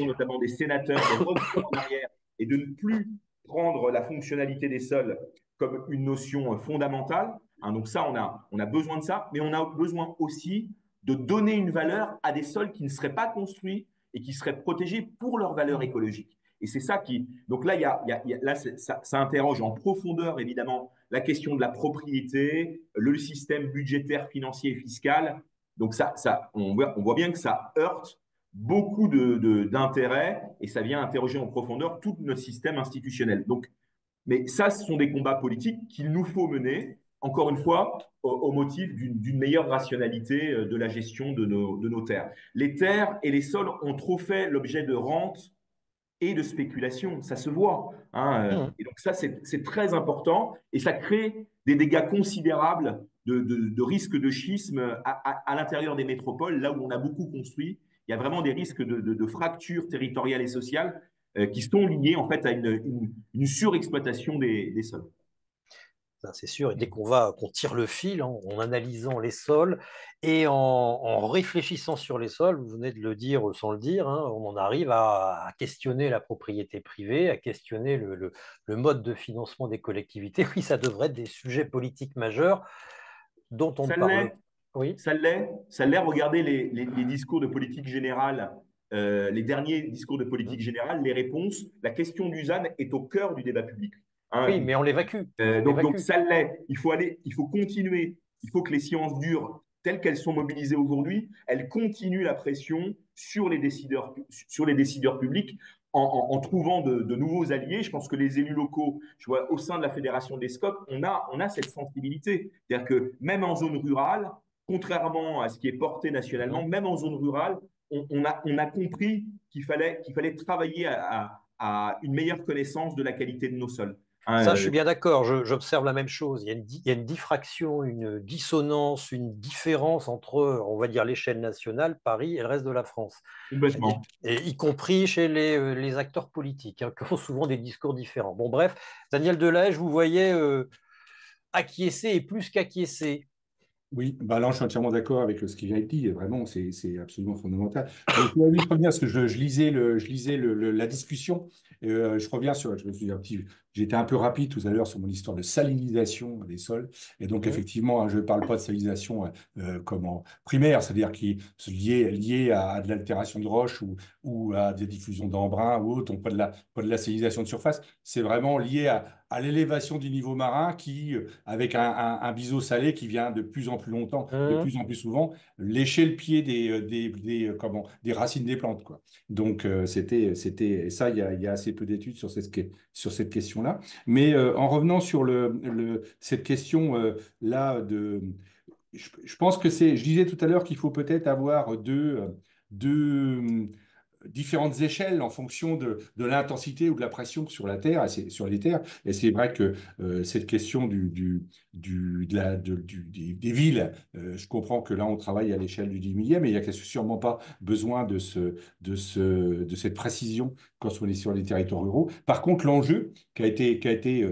notamment des sénateurs de revenir en arrière et de ne plus prendre la fonctionnalité des sols comme une notion fondamentale. Hein, donc ça, on a besoin de ça, mais on a besoin aussi de donner une valeur à des sols qui ne seraient pas construits et qui seraient protégés pour leur valeur écologique. Et c'est ça qui. Donc là, là ça interroge en profondeur, évidemment, la question de la propriété, le système budgétaire, financier et fiscal. Donc on voit bien que ça heurte beaucoup d'intérêts et ça vient interroger en profondeur tout notre système institutionnel. Donc, mais ça, ce sont des combats politiques qu'il nous faut mener, encore une fois, au motif d'une meilleure rationalité de la gestion de nos terres. Les terres et les sols ont trop fait l'objet de rentes et de spéculation, ça se voit. Hein. Et donc ça, c'est très important et ça crée des dégâts considérables de risques de schisme à l'intérieur des métropoles, là où on a beaucoup construit. Il y a vraiment des risques de fractures territoriales et sociales qui sont liées en fait à une surexploitation des sols.
Ça, c'est sûr. Et dès qu'on tire le fil en analysant les sols et en réfléchissant sur les sols, vous venez de le dire sans le dire, hein, on en arrive à questionner la propriété privée, à questionner le mode de financement des collectivités. Oui, ça devrait être des sujets politiques majeurs dont on ne
Ça
parle.
l'est,
Oui,
ça l'est. Regardez les discours de politique générale, les derniers discours de politique générale, les réponses. La question du ZAN est au cœur du débat public. Hein.
oui, mais on l'évacue. On
Donc
l'évacue.
ça l'est. Il faut continuer. Il faut que les sciences dures, telles qu'elles sont mobilisées aujourd'hui, elles continuent la pression sur les décideurs publics en trouvant de nouveaux alliés. Je pense que les élus locaux, je vois au sein de la Fédération des SCOP, on a cette sensibilité. C'est-à-dire que même en zone rurale, contrairement à ce qui est porté nationalement, même en zone rurale, on a compris qu'il fallait travailler à une meilleure connaissance de la qualité de nos sols.
Ça, je suis bien d'accord, j'observe la même chose. Il y a une diffraction, une dissonance, une différence entre, on va dire, l'échelle nationale, Paris et le reste de la France.
Complètement.
Et y compris chez les acteurs politiques, hein, qui ont souvent des discours différents. Bon, bref, Daniel Delahaye, je vous voyais acquiescer et plus qu'acquiescer.
Oui, bah là, je suis entièrement d'accord avec ce qui vient d'être dit. Vraiment, c'est absolument fondamental. Donc, oui, je reviens parce que je lisais la discussion. Je reviens sur, je me suis un petit J'étais un peu rapide tout à l'heure sur mon histoire de salinisation des sols. Et donc, effectivement, hein, je ne parle pas de salinisation comment, primaire, c'est-à-dire qui liée à de l'altération de roches ou à des diffusions d'embruns ou autre, donc pas de la salinisation de surface. C'est vraiment lié à l'élévation du niveau marin qui, avec un biseau salé qui vient de plus en plus longtemps, de plus en plus souvent, lécher le pied des racines des plantes, quoi. Donc, et ça, il y a assez peu d'études sur cette question-là. Mais en revenant sur cette question là je pense que je disais tout à l'heure qu'il faut peut-être avoir deux différentes échelles en fonction de l'intensité ou de la pression sur la Terre, sur les terres. Et c'est vrai que cette question des villes, je comprends que là, on travaille à l'échelle du 10 millième, mais il n'y a sûrement pas besoin de cette précision quand on est sur les territoires ruraux. Par contre, l'enjeu qui a été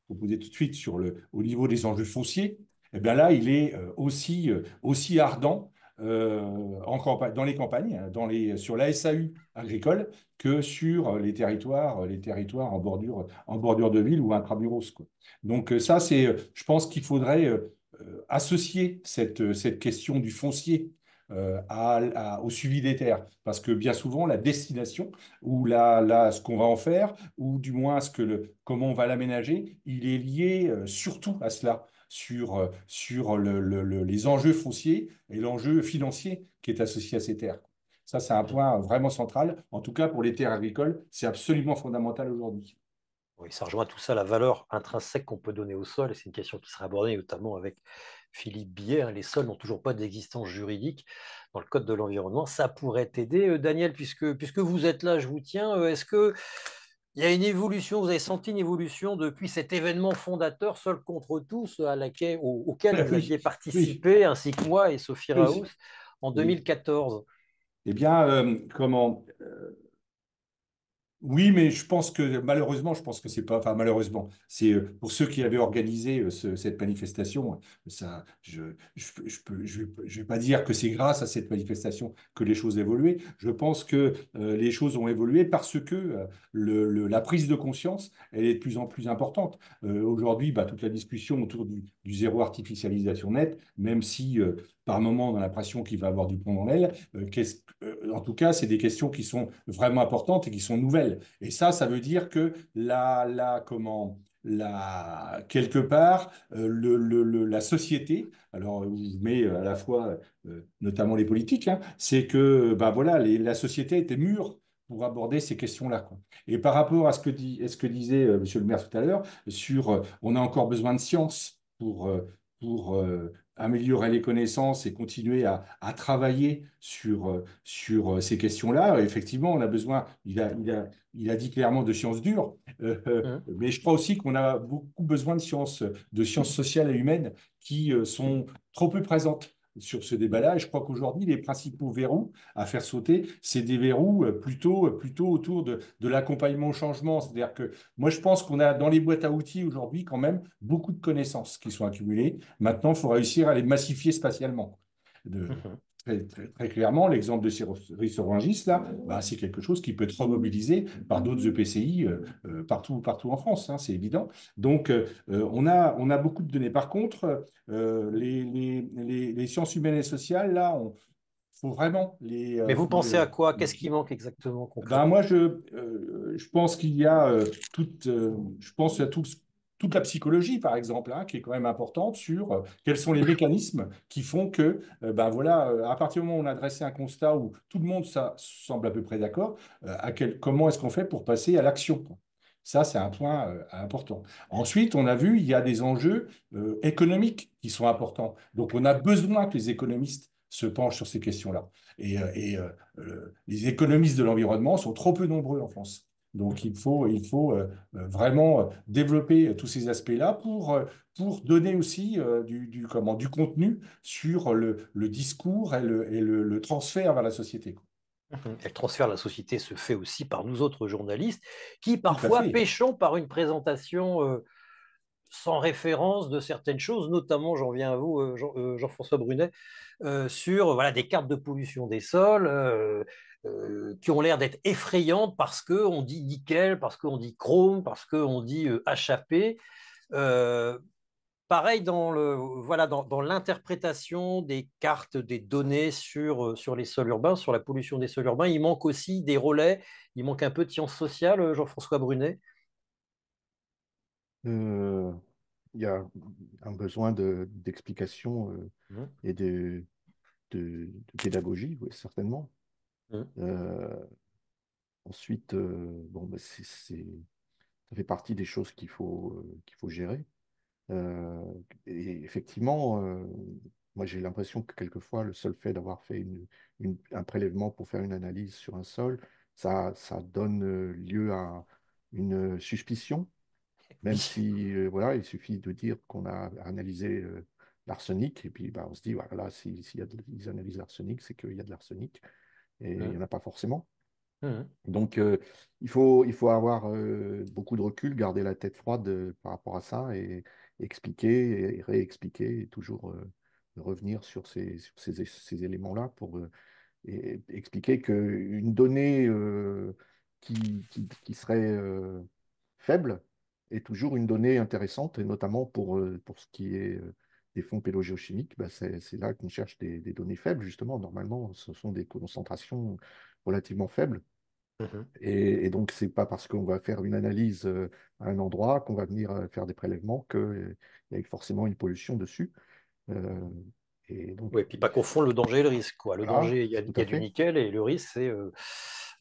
proposé tout de suite au niveau des enjeux fonciers, eh bien là, il est aussi ardent dans les campagnes, sur la SAU agricole, que sur les territoires en bordure de ville ou intramuros, quoi. Donc ça, je pense qu'il faudrait associer cette question du foncier au suivi des terres. Parce que bien souvent, la destination ou ce qu'on va en faire, ou du moins comment on va l'aménager, il est lié surtout à cela, sur les enjeux fonciers et l'enjeu financier qui est associé à ces terres. Ça, c'est un point vraiment central. En tout cas, pour les terres agricoles, c'est absolument fondamental aujourd'hui.
Oui, ça rejoint tout ça, la valeur intrinsèque qu'on peut donner au sol, et c'est une question qui sera abordée notamment avec Philippe Billet, hein. Les sols n'ont toujours pas d'existence juridique dans le Code de l'environnement. Ça pourrait t'aider, Daniel, puisque vous êtes là, je vous tiens. Est-ce que il y a une évolution, vous avez senti une évolution depuis cet événement fondateur, Sol contre tous, auquel vous
Oui,
aviez
oui,
participé, ainsi que moi et Sophie
oui,
Raous, en
oui.
2014?
Eh bien, oui, mais je pense que c'est pas, enfin malheureusement, c'est pour ceux qui avaient organisé cette manifestation, ça, je vais pas dire que c'est grâce à cette manifestation que les choses évoluent. Je pense que les choses ont évolué parce que la prise de conscience, elle est de plus en plus importante. Aujourd'hui, bah, toute la discussion autour du zéro artificialisation nette, même si par moment on a l'impression qu'il va avoir du plomb dans l'aile, en tout cas, c'est des questions qui sont vraiment importantes et qui sont nouvelles. Et ça veut dire que quelque part, la société, alors je mets à la fois, notamment les politiques, hein, c'est que ben voilà, la société était mûre pour aborder ces questions-là, quoi. Et par rapport à ce que disait Monsieur le maire tout à l'heure, on a encore besoin de science pour améliorer les connaissances et continuer à travailler sur ces questions-là. Effectivement, on a besoin, il a dit clairement de sciences dures, mais je crois aussi qu'on a beaucoup besoin de sciences sociales et humaines qui sont trop peu présentes sur ce débat-là. Et je crois qu'aujourd'hui, les principaux verrous à faire sauter, c'est des verrous plutôt autour de l'accompagnement au changement. C'est-à-dire que moi, je pense qu'on a dans les boîtes à outils aujourd'hui quand même beaucoup de connaissances qui sont accumulées. Maintenant, il faut réussir à les massifier spatialement. Très clairement, l'exemple de Ceris-Orangis, là, bah, c'est quelque chose qui peut être remobilisé par d'autres EPCI partout en France, hein, c'est évident. Donc, on a beaucoup de données. Par contre, les sciences humaines et sociales, là, faut vraiment
Mais vous pensez à quoi? Qu'est-ce qui manque exactement
ben
concrètement?
moi, je pense qu'il y a je pense à toute la psychologie, par exemple, hein, qui est quand même importante sur quels sont les mécanismes qui font que, ben voilà, à partir du moment où on a dressé un constat où tout le monde ça, semble à peu près d'accord, comment est-ce qu'on fait pour passer à l'action, quoi. Ça, c'est un point important. Ensuite, on a vu, il y a des enjeux économiques qui sont importants. Donc, on a besoin que les économistes se penchent sur ces questions-là. Les économistes de l'environnement sont trop peu nombreux en France. Donc, il faut vraiment développer tous ces aspects-là pour donner aussi du contenu sur le discours et le transfert vers la société, quoi.
Et le transfert de la société se fait aussi par nous autres journalistes qui
Tout à
parfois
fait.
péchons par une présentation sans référence de certaines choses, notamment, j'en viens à vous, Jean-François Brunet, sur voilà, des cartes de pollution des sols qui ont l'air d'être effrayantes parce qu'on dit nickel, parce qu'on dit chrome, parce qu'on dit HAP. Pareil voilà, dans l'interprétation des cartes, des données sur les sols urbains, sur la pollution des sols urbains, il manque aussi des relais, il manque un peu de sciences sociales, Jean-François Brunet.
Euh, il y a un besoin d'explication
Mmh.
et de pédagogie, oui, certainement.
Mmh.
Euh, Ensuite, bon, bah, ça fait partie des choses qu'il faut gérer. Euh, et effectivement, moi j'ai l'impression que quelquefois, le seul fait d'avoir fait un prélèvement pour faire une analyse sur un sol, ça donne lieu à une suspicion, même
Oui.
si voilà, il suffit de dire qu'on a analysé l'arsenic, et puis bah, on se dit, voilà, s'il y a ils analysent l'arsenic, c'est qu'il y a de l'arsenic, et il n'y
Mmh.
en a pas forcément.
Mmh.
Donc, il faut avoir beaucoup de recul, garder la tête froide par rapport à ça et expliquer et réexpliquer et toujours revenir sur ces éléments-là pour et expliquer qu'une donnée qui serait faible est toujours une donnée intéressante, et notamment pour ce qui est des fonds pédogéochimiques, bah, c'est là qu'on cherche des données faibles, justement. Normalement, ce sont des concentrations relativement faibles.
Mmh.
Et donc, c'est pas parce qu'on va faire une analyse à un endroit qu'on va venir faire des prélèvements qu'il y a forcément une pollution dessus. Euh, et donc,
Oui, puis pas confondre le danger et le risque, quoi. Le
voilà,
danger,
tout
il y
à
a du
fait,
nickel et le risque, c'est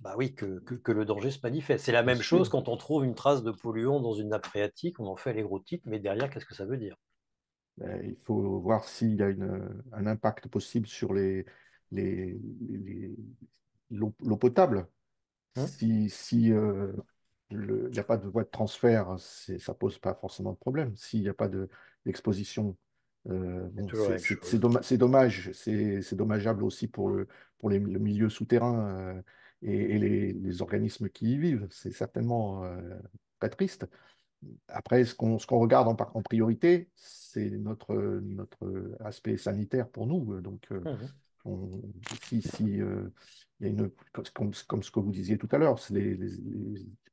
bah oui, que le danger se manifeste. C'est la
bien
même chose
sûr.
quand on trouve une trace de polluant dans une nappe phréatique, on en fait les gros titres, mais derrière, qu'est-ce que ça veut dire?
Il faut voir s'il y a un impact possible sur les- l'eau potable.
Hein.
Si il n'y a pas de voie de transfert, ça pose pas forcément de problème. S'il n'y a pas d'exposition,
C'est
bon,
toujours la même chose.
c'est dommage, c'est dommageable aussi pour le milieu souterrain et les organismes qui y vivent. C'est certainement très triste. Après, ce qu'on regarde en priorité, c'est notre aspect sanitaire pour nous. Donc,
Mhm.
si il y a comme ce que vous disiez tout à l'heure, c'est les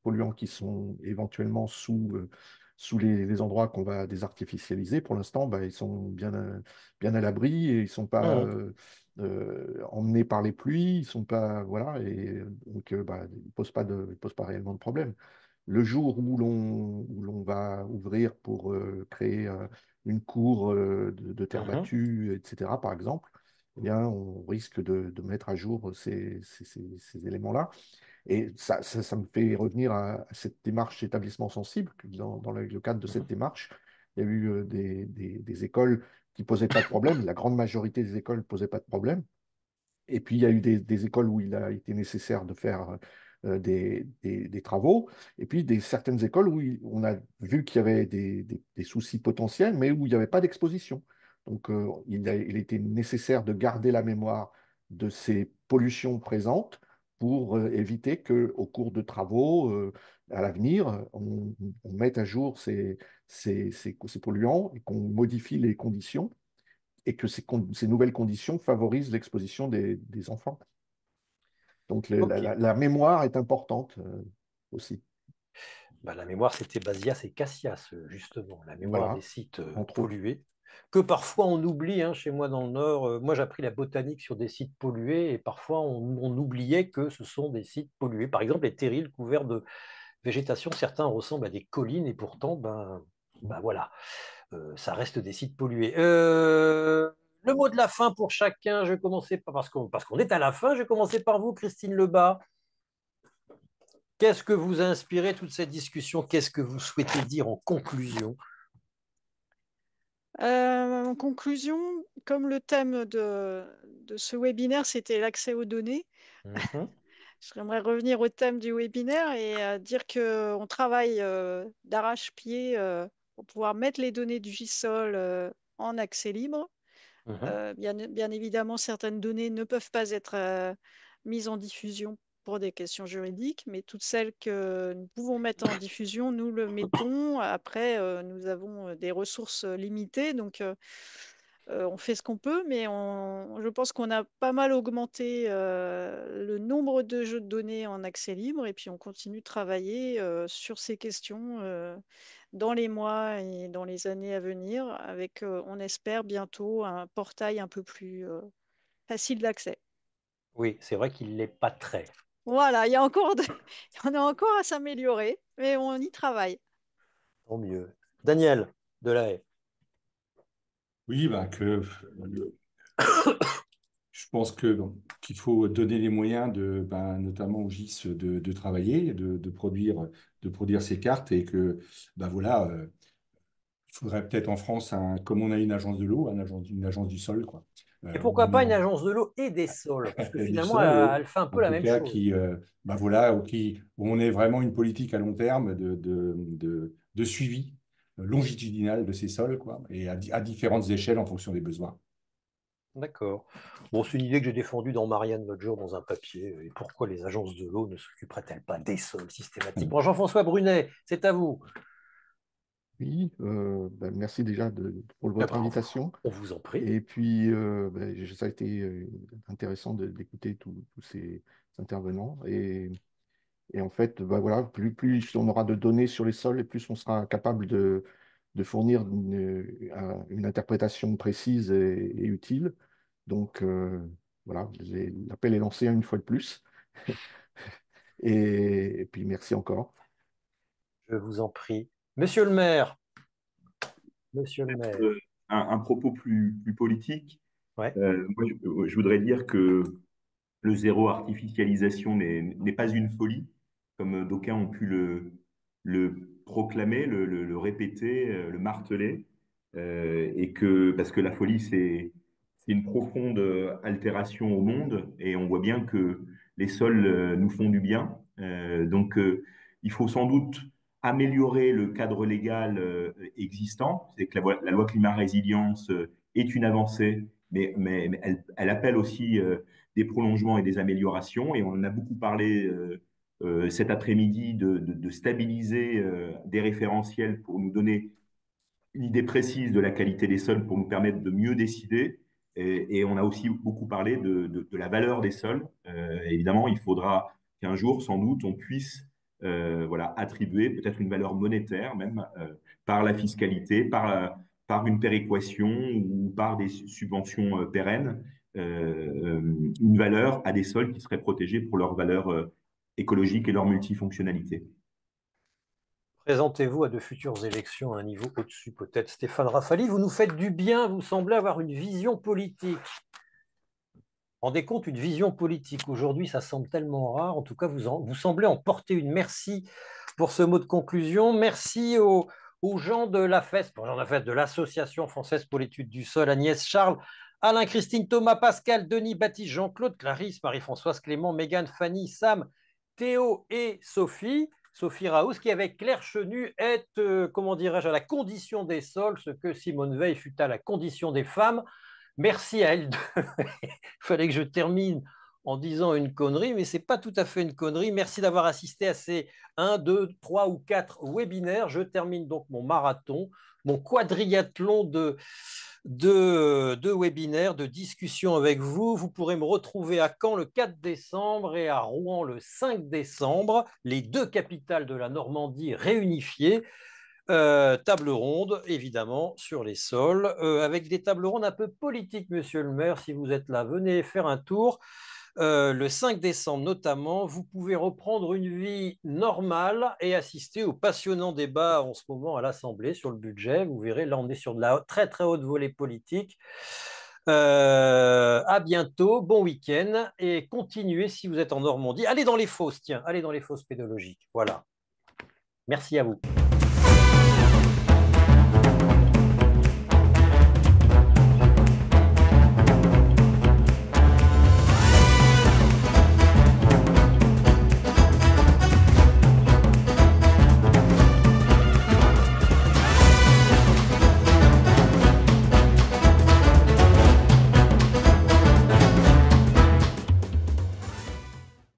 polluants qui sont éventuellement sous les endroits qu'on va désartificialiser, pour l'instant, bah, ils sont bien à l'abri et ils ne sont pas
Mhm.
emmenés par les pluies, ils sont pas, voilà, et donc bah, ils ne ils posent pas réellement de problème. Le jour où l'on va ouvrir pour créer une cour de terre
Mhm.
battue, etc., par exemple, eh bien, on risque de mettre à jour ces éléments-là. Et ça me fait revenir à cette démarche établissement sensible. Dans le cadre de cette
Mhm.
démarche, il y a eu des écoles qui ne posaient pas de problème. La grande majorité des écoles ne posaient pas de problème. Et puis, il y a eu des écoles où il a été nécessaire de faire des travaux. Et puis, certaines écoles où on a vu qu'il y avait des soucis potentiels, mais où il n'y avait pas d'exposition. Donc, il était nécessaire de garder la mémoire de ces pollutions présentes pour éviter qu'au cours de travaux, à l'avenir, on mette à jour ces polluants et qu'on modifie les conditions et que ces nouvelles conditions favorisent l'exposition des enfants. Donc
Ok.
la mémoire est importante aussi.
Bah, la mémoire, c'était Basias et Cassias, justement, la mémoire des
Voilà,
sites
entre autres.
pollués, que parfois on oublie, hein, chez moi dans le Nord. Moi, j'ai appris la botanique sur des sites pollués et parfois on oubliait que ce sont des sites pollués. Par exemple, les terrils couverts de végétation, certains ressemblent à des collines et pourtant, ben voilà, ça reste des sites pollués. Le mot de la fin pour chacun, je vais commencer parce qu'on est à la fin, je vais commencer par vous, Christine Lebas. Qu'est-ce que vous a inspiré toute cette discussion? Qu'est-ce que vous souhaitez dire en conclusion?
En conclusion, comme le thème de ce webinaire, c'était l'accès aux données,
Mhm,
j'aimerais revenir au thème du webinaire et dire qu'on travaille d'arrache-pied pour pouvoir mettre les données du GISOL en accès libre.
mhm,
Bien évidemment, certaines données ne peuvent pas être mises en diffusion pour des questions juridiques, mais toutes celles que nous pouvons mettre en diffusion, nous le mettons. Après, nous avons des ressources limitées, donc on fait ce qu'on peut, mais je pense qu'on a pas mal augmenté le nombre de jeux de données en accès libre, et puis on continue de travailler sur ces questions dans les mois et dans les années à venir, avec, on espère, bientôt un portail un peu plus facile d'accès.
Oui, c'est vrai qu'il n'est pas très.
Voilà, il y a encore il y en a encore à s'améliorer, mais on y travaille.
Tant mieux. Daniel Delahaye.
Oui, je pense qu'il faut donner les moyens notamment au GIS de travailler, de produire ces cartes et que, voilà, il faudrait peut-être en France, comme on a une agence de l'eau, une agence du sol, quoi.
Et
Où
pourquoi pas une agence de l'eau et des sols? Parce que
du
finalement,
sol, oui.
elle fait un peu
En
la
tout
même
cas,
chose.
voilà, où on ait vraiment une politique à long terme de suivi longitudinal de ces sols, quoi, et à différentes échelles en fonction des besoins.
D'accord. Bon, c'est une idée que j'ai défendue dans Marianne l'autre jour dans un papier. Et pourquoi les agences de l'eau ne s'occuperaient-elles pas des sols systématiquement? Jean-François Brunet, c'est à vous.
Oui, merci déjà pour
Ah
votre
bah,
invitation.
on vous en prie.
Et puis, ça a été intéressant d'écouter tous ces intervenants. Et en fait, voilà, plus on aura de données sur les sols, et plus on sera capable de fournir une interprétation précise et utile. Donc, voilà, l'appel est lancé une fois de plus. Et puis, merci encore.
Je vous en prie. Monsieur le maire. Monsieur le maire.
Un propos plus politique.
Ouais.
Moi, je voudrais dire que le zéro artificialisation n'est pas une folie, comme d'aucuns ont pu le proclamer, le répéter, le marteler, parce que la folie, c'est une profonde altération au monde, et on voit bien que les sols nous font du bien. Il faut sans doute améliorer le cadre légal existant. C'est que la loi climat résilience est une avancée, mais elle appelle aussi des prolongements et des améliorations. Et on en a beaucoup parlé cet après-midi de stabiliser des référentiels pour nous donner une idée précise de la qualité des sols pour nous permettre de mieux décider. Et on a aussi beaucoup parlé de la valeur des sols. Évidemment, il faudra qu'un jour, sans doute, on puisse voilà, attribuer peut-être une valeur monétaire, même par la fiscalité, par une péréquation ou par des subventions pérennes, une valeur à des sols qui seraient protégés pour leur valeur écologique et leur multifonctionnalité.
Présentez-vous à de futures élections à un niveau au-dessus, peut-être. Stéphane Rafali, vous nous faites du bien, vous semblez avoir une vision politique. Rendez compte, une vision politique. Aujourd'hui, ça semble tellement rare. En tout cas, vous semblez en porter une. Merci pour ce mot de conclusion. Merci aux gens de la FES, de l'Association française pour l'étude du sol, Agnès, Charles, Alain, Christine, Thomas, Pascal, Denis, Baptiste, Jean-Claude, Clarisse, Marie-Françoise, Clément, Mégane, Fanny, Sam, Théo et Sophie. Sophie Raouz, qui avec Claire Chenu est, comment dirais-je, à la condition des sols, ce que Simone Veil fut à la condition des femmes. Merci à elle. Il fallait que je termine en disant une connerie, mais ce n'est pas tout à fait une connerie. Merci d'avoir assisté à ces 1, 2, 3 ou 4 webinaires. Je termine donc mon marathon, mon quadriathlon de webinaires, de discussions avec vous. Vous pourrez me retrouver à Caen le 4 décembre et à Rouen le 5 décembre, les deux capitales de la Normandie réunifiées. Table ronde, évidemment, sur les sols, avec des tables rondes un peu politiques, monsieur le maire. Si vous êtes là, venez faire un tour. Le 5 décembre notamment, vous pouvez reprendre une vie normale et assister au passionnant débat en ce moment à l'Assemblée sur le budget. Vous verrez, là, on est sur de la très, très haute volée politique. À bientôt, bon week-end et continuez si vous êtes en Normandie. Allez dans les fosses, tiens, allez dans les fosses pédologiques. Voilà. Merci à vous.